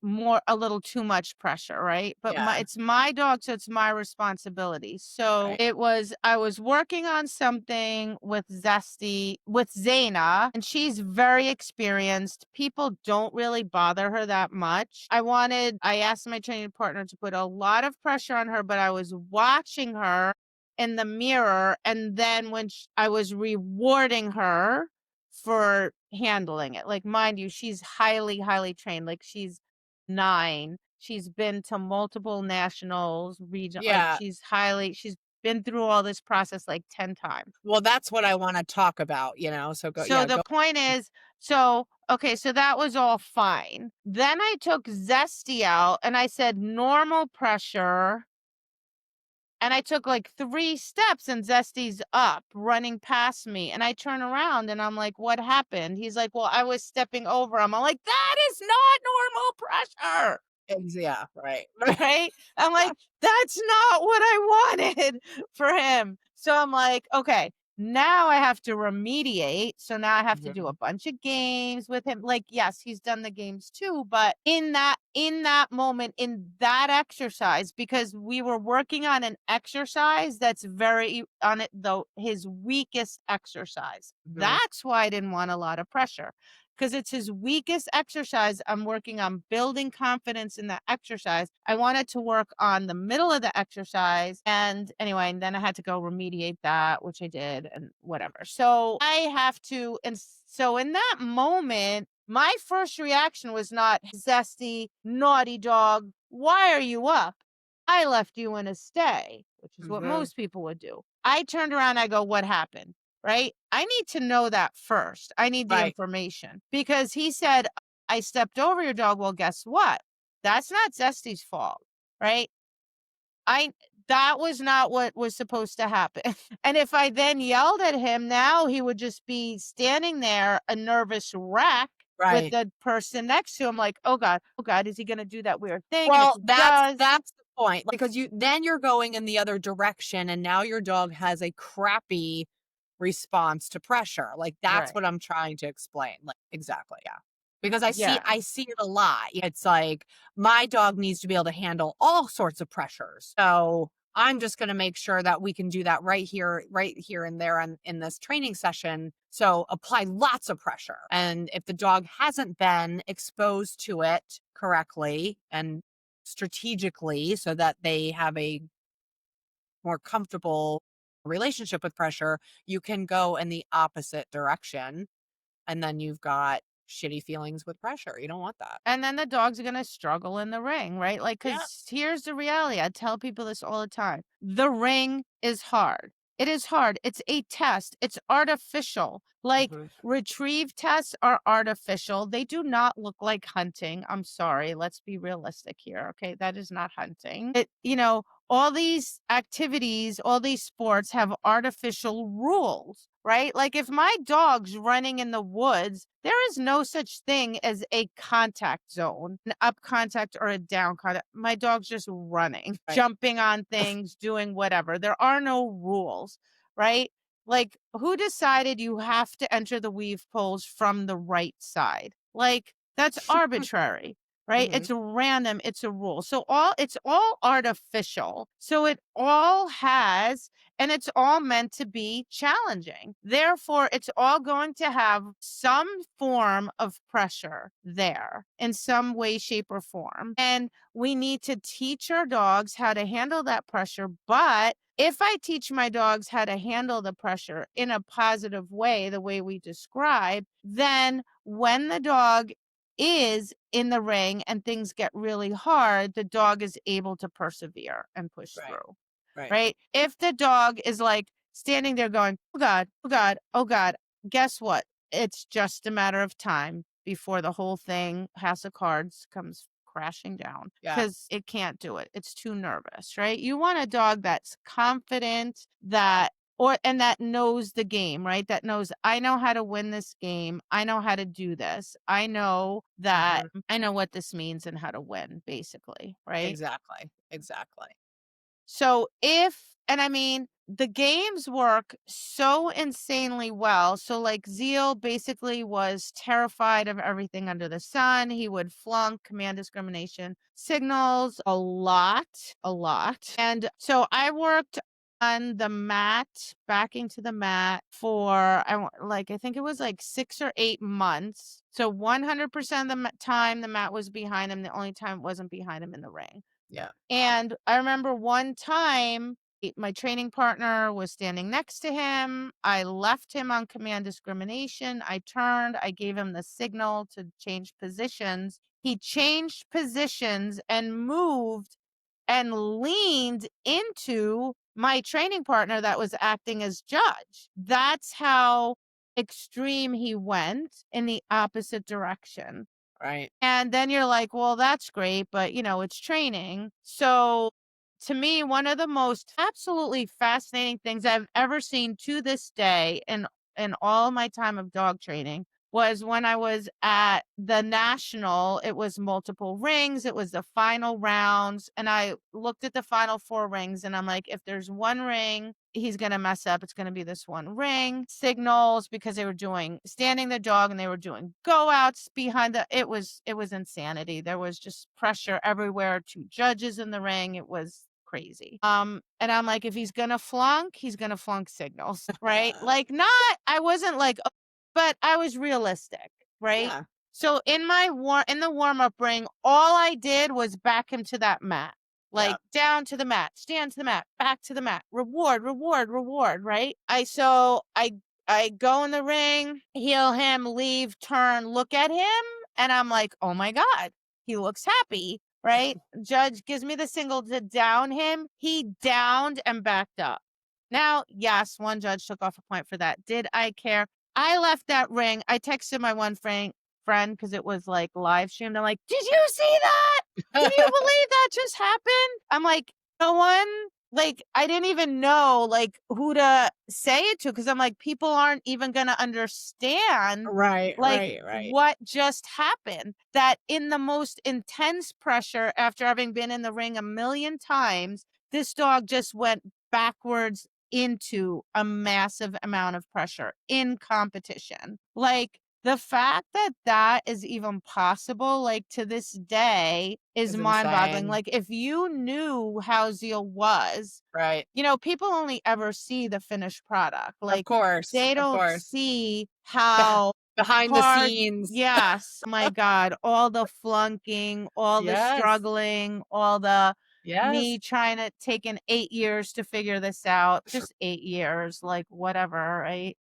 a little too much pressure, right? But Yeah. it's my dog, so it's my responsibility. So Right. I was working on something with Zaina, and she's very experienced. People don't really bother her that much. I asked my training partner to put a lot of pressure on her, but I was watching her in the mirror. And then I was rewarding her for handling it. Like, mind you, she's highly, highly trained. Like, she's 9. She's been to multiple nationals, region. Like, Yeah. she's been through all this process like 10 times. Well, that's what I want to talk about, so go, So yeah, the go. point is, okay, so that was all fine. Then I took Zesty out and I said normal pressure. And I took like 3 steps and Zesty's up running past me. And I turn around and I'm like, what happened? He's like, well, I was stepping over him. I'm like, that is not normal pressure. Yeah, right. Right? I'm like, that's not what I wanted for him. So I'm like, okay, now I have to remediate. So now I have to do a Mhm. bunch of games with him. Like, yes, he's done the games too, but in that moment, in that exercise, because we were working on an exercise that's very on it though, his weakest exercise. Mhm. That's why I didn't want a lot of pressure because it's his weakest exercise. I'm working on building confidence in the exercise. I wanted to work on the middle of the exercise. And anyway, and then I had to go remediate that, which I did and whatever. So so in that moment, my first reaction was not zesty, naughty dog. Why are you up? I left you in a stay, which is what Mhm. most people would do. I turned around, I go, what happened? Right? I need to know that first. I need the Right. information because he said, I stepped over your dog. Well, guess what? That's not Zesty's fault, right? I That was not what was supposed to happen. And if I then yelled at him, now he would just be standing there, a nervous wreck with Right. the person next to him, like, oh God, is he gonna do that weird thing? And if Well, he that's does, that's the point, because you're going in the other direction, and now your dog has a crappy response to pressure. Like, that's right. what I'm trying to explain. Like, exactly, yeah. Because I see Yeah. I see it a lot. It's like, my dog needs to be able to handle all sorts of pressures. So, I'm just gonna make sure that we can do that right here and there in this training session. So, apply lots of pressure. And if the dog hasn't been exposed to it correctly and strategically, so that they have a more comfortable relationship with pressure, you can go in the opposite direction, and then you've got shitty feelings with pressure. You don't want that. And then the dogs are gonna struggle in the ring, right? Like, Yeah. cause here's the reality. I tell people this all the time. The ring is hard. It is hard. It's a test. It's artificial. Like, Mhm. retrieve tests are artificial. They do not look like hunting. I'm sorry. Let's be realistic here. Okay. That is not hunting. All these activities, all these sports have artificial rules, right? Like, if my dog's running in the woods, there is no such thing as a contact zone, an up contact or a down contact. My dog's just running, Right. jumping on things, doing whatever. There are no rules, right? Like, who decided you have to enter the weave poles from the right side? Like, that's arbitrary, right? Mhm. It's random, it's a rule. So it's all artificial. So it's all meant to be challenging. Therefore, it's all going to have some form of pressure there in some way, shape, or form. And we need to teach our dogs how to handle that pressure. But if I teach my dogs how to handle the pressure in a positive way, the way we describe, then when the dog is in the ring and things get really hard, the dog is able to persevere and push Right. through, Right. right? If the dog is like standing there going, oh God, oh God, oh God, guess what? It's just a matter of time before the whole thing, House of Cards, comes crashing down Yeah. because it can't do it. It's too nervous, right? You want a dog that's confident, that or and that knows the game, right? That knows, I know how to win this game. I know how to do this. I know that Mhm. I know what this means and how to win, basically, right? Exactly. Exactly. So and I mean, the games work so insanely well. So like Zeal basically was terrified of everything under the sun. He would flunk command discrimination signals a lot. And so I worked on the mat, backing to the mat for I think it was like 6 or 8 months. So 100% of the time the mat was behind him. The only time it wasn't behind him in the ring. Yeah. And I remember one time, my training partner was standing next to him. I left him on command discrimination. I turned, I gave him the signal to change positions. He changed positions and moved and leaned into my training partner that was acting as judge. That's how extreme he went in the opposite direction. Right. And then you're like, well, that's great, but it's training. So to me, one of the most absolutely fascinating things I've ever seen to this day in all my time of dog training was when I was at the national. It was multiple rings. It was the final rounds. And I looked at the final four rings and I'm like, if there's one ring he's going to mess up, it's going to be this one ring. Signals, because they were doing standing the dog and they were doing go outs behind it was insanity. There was just pressure everywhere, two judges in the ring. It was crazy. And I'm like, if he's going to flunk, he's going to flunk signals, right? Like, not, I wasn't like, but I was realistic, right? Yeah. So in the warm up ring, all I did was back him to that mat. Yeah. Like down to the mat, stand to the mat, back to the mat, reward, reward, reward, right? I go in the ring, heel him, leave, turn, look at him, and I'm like, "Oh my god, he looks happy." Right? Judge gives me the signal to down him. He downed and backed up. Now, yes, one judge took off a point for that. Did I care? I left that ring. I texted my one friend because it was like live streamed. I'm like, "Did you see that? Can you believe that just happened?" I'm like, no one, like, I didn't even know like who to say it to because I'm like, people aren't even gonna understand Right. like Right. Right. what just happened. That in the most intense pressure, after having been in the ring a million times, this dog just went backwards into a massive amount of pressure in competition. Like, the fact that that is even possible, like, to this day is It's mind-boggling. insane. Like, if you knew how Zeal was, Right. people only ever see the finished product. Of Like, course. they Of don't course. see Beh how behind the hard. scenes. Yes, my god, all the flunking, all the Yes. struggling, all the Yes. me trying to taking 8 years to figure this out. Just 8 years, like, whatever, right?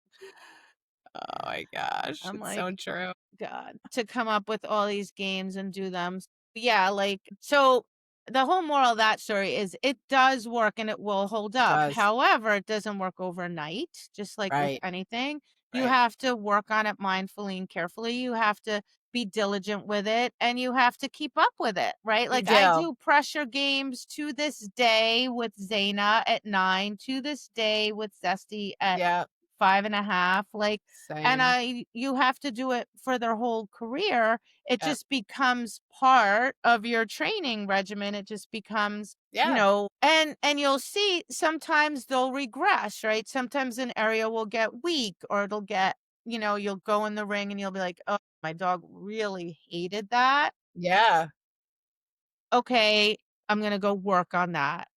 Oh my gosh. I'm It's like, so true. God, to come up with all these games and do them. Yeah, like, so the whole moral of that story is it does work and it will hold It up. does. However, it doesn't work overnight, just like with Right. anything. You Right. have to work on it mindfully and carefully. You have to be diligent with it and you have to keep up with it, right? You Like, I do. do pressure games to this day with Zaina at 9, to this day with Zesty at Yeah. 5.5. Like, and Same. you have to do it for their whole career. It Yeah. just becomes part of your training regimen. It just becomes, Yeah. and you'll see sometimes they'll regress, right? Sometimes an area will get weak or it'll get, you'll go in the ring and you'll be like, oh, my dog really hated that. Yeah. Okay, I'm gonna go work on that,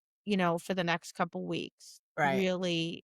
for the next couple weeks. Right. Really,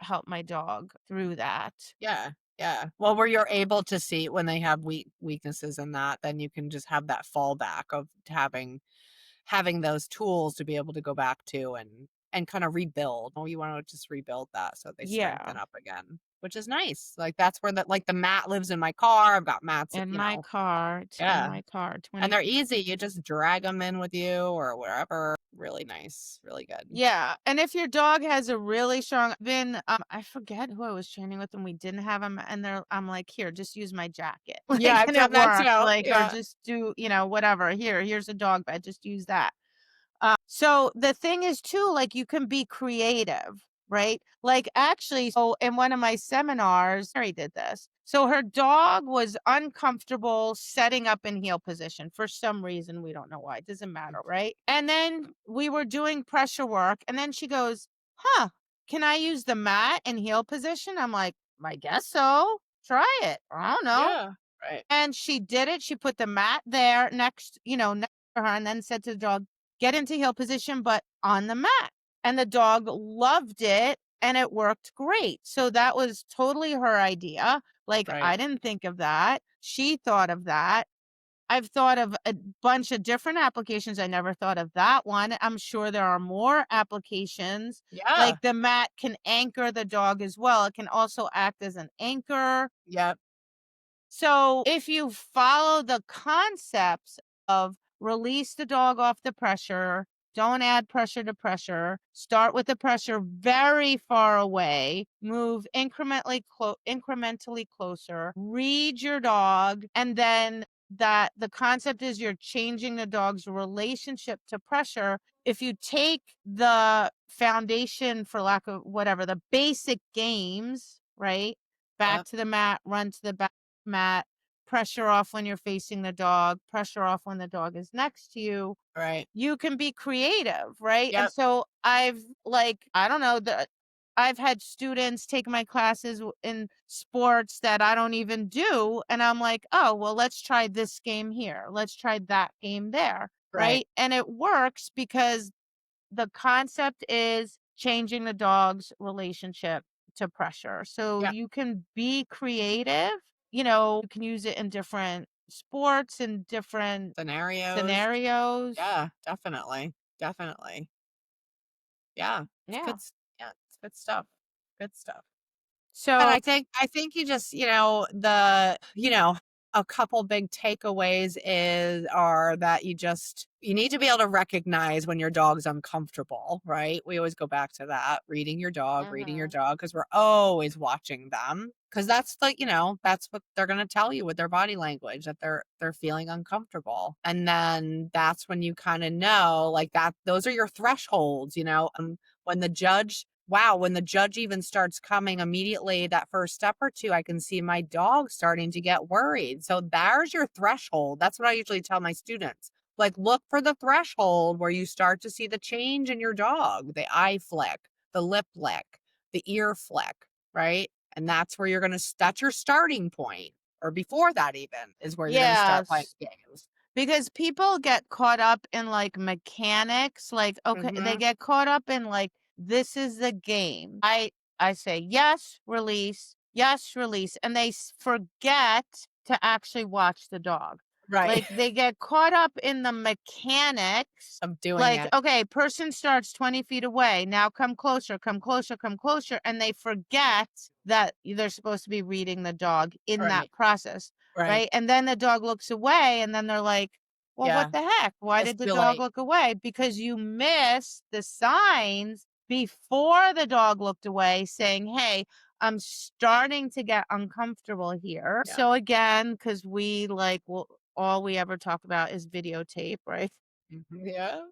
help my dog through that. Yeah. Yeah. Well, where you're able to see when they have weaknesses in that, then you can just have that fallback of having those tools to be able to go back to and and kind of rebuild. Oh, you want to just rebuild that so they Yeah. strengthen up again, which is nice. Like that's where the mat lives in my car. I've got mats, In my car, it's in yeah. my car, And they're 20. easy. You just drag them in with you or wherever. Really nice. Really good. Yeah, and if your dog has a really strong I forget who I was training with and we didn't have him, and I'm like, "Here, just use my jacket." Yeah, Like, I've and it done that worked, too. like, or Yeah. just do, whatever. Here's a dog bed, just use that. So the thing is too, like you can be creative, right? Like actually, so in one of my seminars, Mary did this. So her dog was uncomfortable setting up in heel position for some reason. We don't know why. It doesn't matter, right? And then we were doing pressure work, and then she goes, "Huh, can I use the mat in heel position?" I'm like, "I guess so. Try it. I don't know." Yeah. Right. And she did it. She put the mat there next to her and then said to the dog, "Get into heel position, but on the mat." And the dog loved it and it worked great. So that was totally her idea. Like, Right. I didn't think of that. She thought of that. I've thought of a bunch of different applications. I never thought of that one. I'm sure there are more applications. Yeah. Like the mat can anchor the dog as well. It can also act as an anchor. Yep. So if you follow the concepts of release the dog off the pressure, don't add pressure to pressure, start with the pressure very far away, move incrementally closer, read your dog, and then that the concept is you're changing the dog's relationship to pressure. If you take the foundation, for lack of whatever, the basic games, right? Back Yep. to the mat, run to the back mat, pressure off when you're facing the dog, pressure off when the dog is next to you. Right. You can be creative, right? And Yep. so I don't know, I've had students take my classes in sports that I don't even do. And I'm like, oh, well, let's try this game here. Let's try that game there. Right. Right. And it works because the concept is changing the dog's relationship to pressure. So Yep. you can be creative, you can use it in different sports and different Scenarios. scenarios. Yeah, definitely. Definitely. Yeah. It's Yeah. yeah, it's good stuff. Good stuff. And So, I think you just, a couple big takeaways are that you need to be able to recognize when your dog's uncomfortable, right? We always go back to that, reading your mhm. dog, because we're always watching them. Because that's that's what they're gonna tell you with their body language, that they're feeling uncomfortable. And then that's when you kind of know, like that, those are your thresholds, when the judge wow, when the judge even starts coming immediately, that first step or two, I can see my dog starting to get worried. So there's your threshold. That's what I usually tell my students. Like, look for the threshold where you start to see the change in your dog, the eye flick, the lip lick, the ear flick, right? And that's where that's your starting point. Or before that, even is where you're going to start playing Yes. games. Because people get caught up in like mechanics, like okay, they Hmm. get caught up in like this is the game. I say yes, release, and they forget to actually watch the dog. Right. Like they get caught up in the mechanics. Of doing Like it. okay, person starts 20 feet away. Now come closer, come closer, come closer, and they forget that they're supposed to be reading the dog in that Right. process. Right. Right? And then the dog looks away and then they're like, "Well, what Yeah. the heck? Why It's did the too dog late. look away?" Because you missed the signs before the dog looked away saying, "Hey, I'm starting to get uncomfortable here." Yeah. So again, because all we ever talk about is videotape, right? Mhm. Yeah.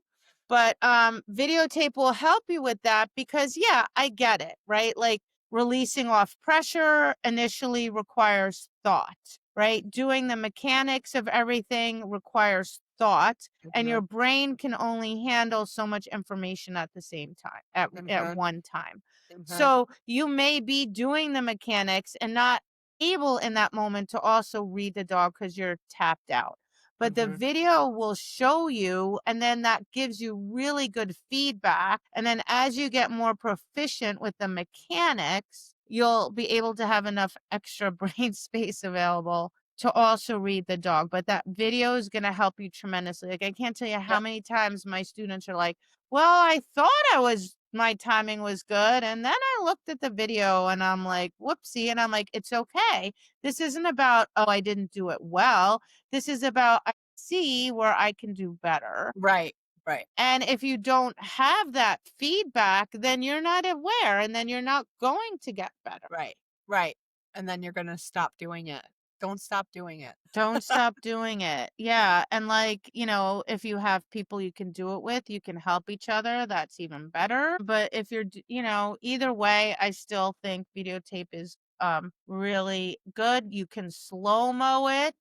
But, videotape will help you with that because, yeah, I get it, right? Like, releasing off pressure initially requires thought, right? Doing the mechanics of everything requires thought, and your Mhm. brain can only handle so much information at the same time, at Mhm. one time. Mhm. So, you may be doing the mechanics and not able in that moment to also read the dog because 'cause you're tapped out. But the Mhm. video will show you, and then that gives you really good feedback. And then as you get more proficient with the mechanics, you'll be able to have enough extra brain space available to also read the dog. But that video is going to help you tremendously. Like, I can't tell you how Yep. many times my students are like, well, I thought I was my timing was good. And then I looked at the video and I'm like, whoopsie. And I'm like, it's okay. This isn't about, oh, I didn't do it well. This is about, I see where I can do better. Right. Right. And if you don't have that feedback, then you're not aware and then you're not going to get better. Right. Right. And then you're gonna stop doing it. Don't stop doing it. Don't stop doing it. Yeah. And like, if you have people you can do it with, you can help each other. That's even better. But if either way, I still think videotape is really good. You can slow mo it.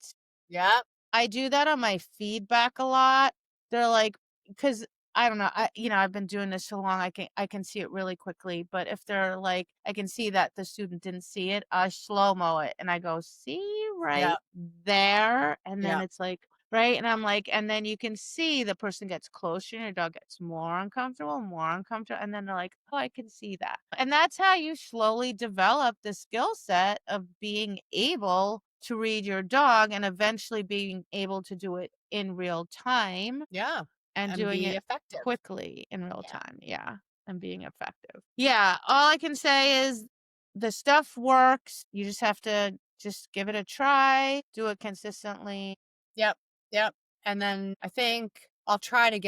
Yep. I do that on my feedback a lot. They're like, because I don't know, I've been doing this so long, I can see it really quickly. But if they're like, I can see that the student didn't see it, I slow mo it, and I go, see right Yep. there, and then Yep. it's like right, and I'm like, and then you can see the person gets closer, and your dog gets more uncomfortable, and then they're like, oh, I can see that, and that's how you slowly develop the skill set of being able to read your dog and eventually being able to do it in real time Yeah. and And doing be it effective. quickly in real Yeah. time. Yeah. And being effective. Yeah. All I can say is the stuff works. You just have to just give it a try, do it consistently. Yep. Yep. And then I think I'll try to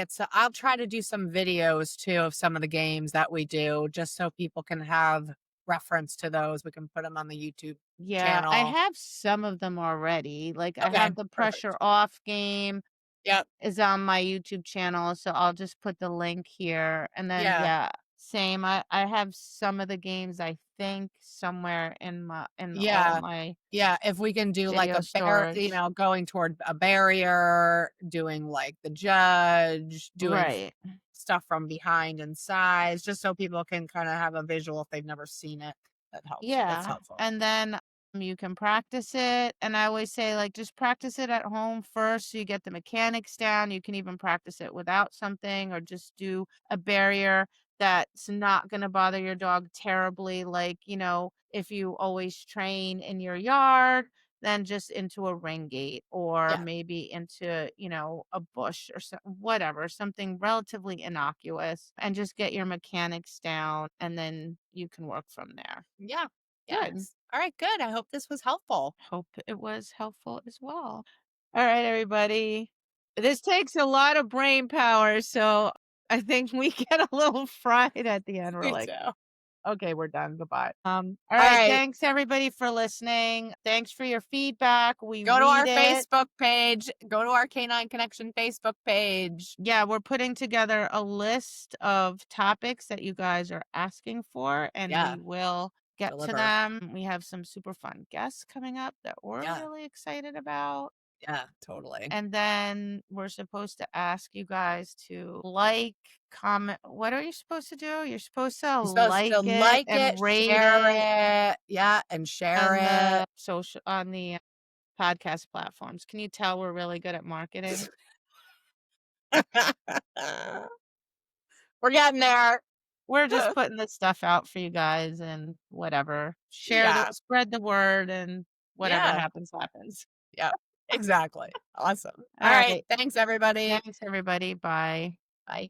do some videos too of some of the games that we do just so people can have reference to those. We can put them on the YouTube Yeah. I channel. have some of them already. Like I Okay. have the pressure Perfect. off game Yep. is on my YouTube channel, so I'll just put the link here. And then Yeah. yeah, same. I have some of the games I think somewhere in all Yeah. my Yeah, if we can do like video storage. going toward a barrier, doing like the judge, doing Right. stuff from behind and sides, just so people can kind of have a visual if they've never seen it. That helps. That's Yeah. helpful. And then you can practice it. And I always say, like, just practice it at home first so you get the mechanics down. You can even practice it without something or just do a barrier that's not going to bother your dog terribly. Like, if you always train in your yard, then just into a ring gate or Yeah. maybe into, a bush or whatever, something relatively innocuous and just get your mechanics down and then you can work from there. Yeah. Good. Yes. All right, good. I hope this was helpful. Hope it was helpful as well. All right, everybody. This takes a lot of brain power, so I think we get a little fried at the end. We're Me like, too. okay, we're done. Goodbye. All All right. right. Thanks everybody for listening. Thanks for your feedback. We Go to read our it. Facebook page. Go to our Canine Connection Facebook page. Yeah, we're putting together a list of topics that you guys are asking for, and Yeah. we will get to Deliver. them. We have some super fun guests coming up that we're Yeah. really excited about. Yeah. Totally. And then we're supposed to ask you guys to like, comment. What are you supposed to do? You're supposed to You're supposed to like it like it, and rate share it it. Yeah. And share on the podcast platforms. Can you tell we're really good at marketing? it. We're getting there. We're just putting this stuff out for you guys and whatever. Yeah. Spread the word and whatever Yeah. happens, happens. Yeah. Exactly. Awesome. All All right. right. Thanks, everybody. Thanks everybody. Bye. Bye.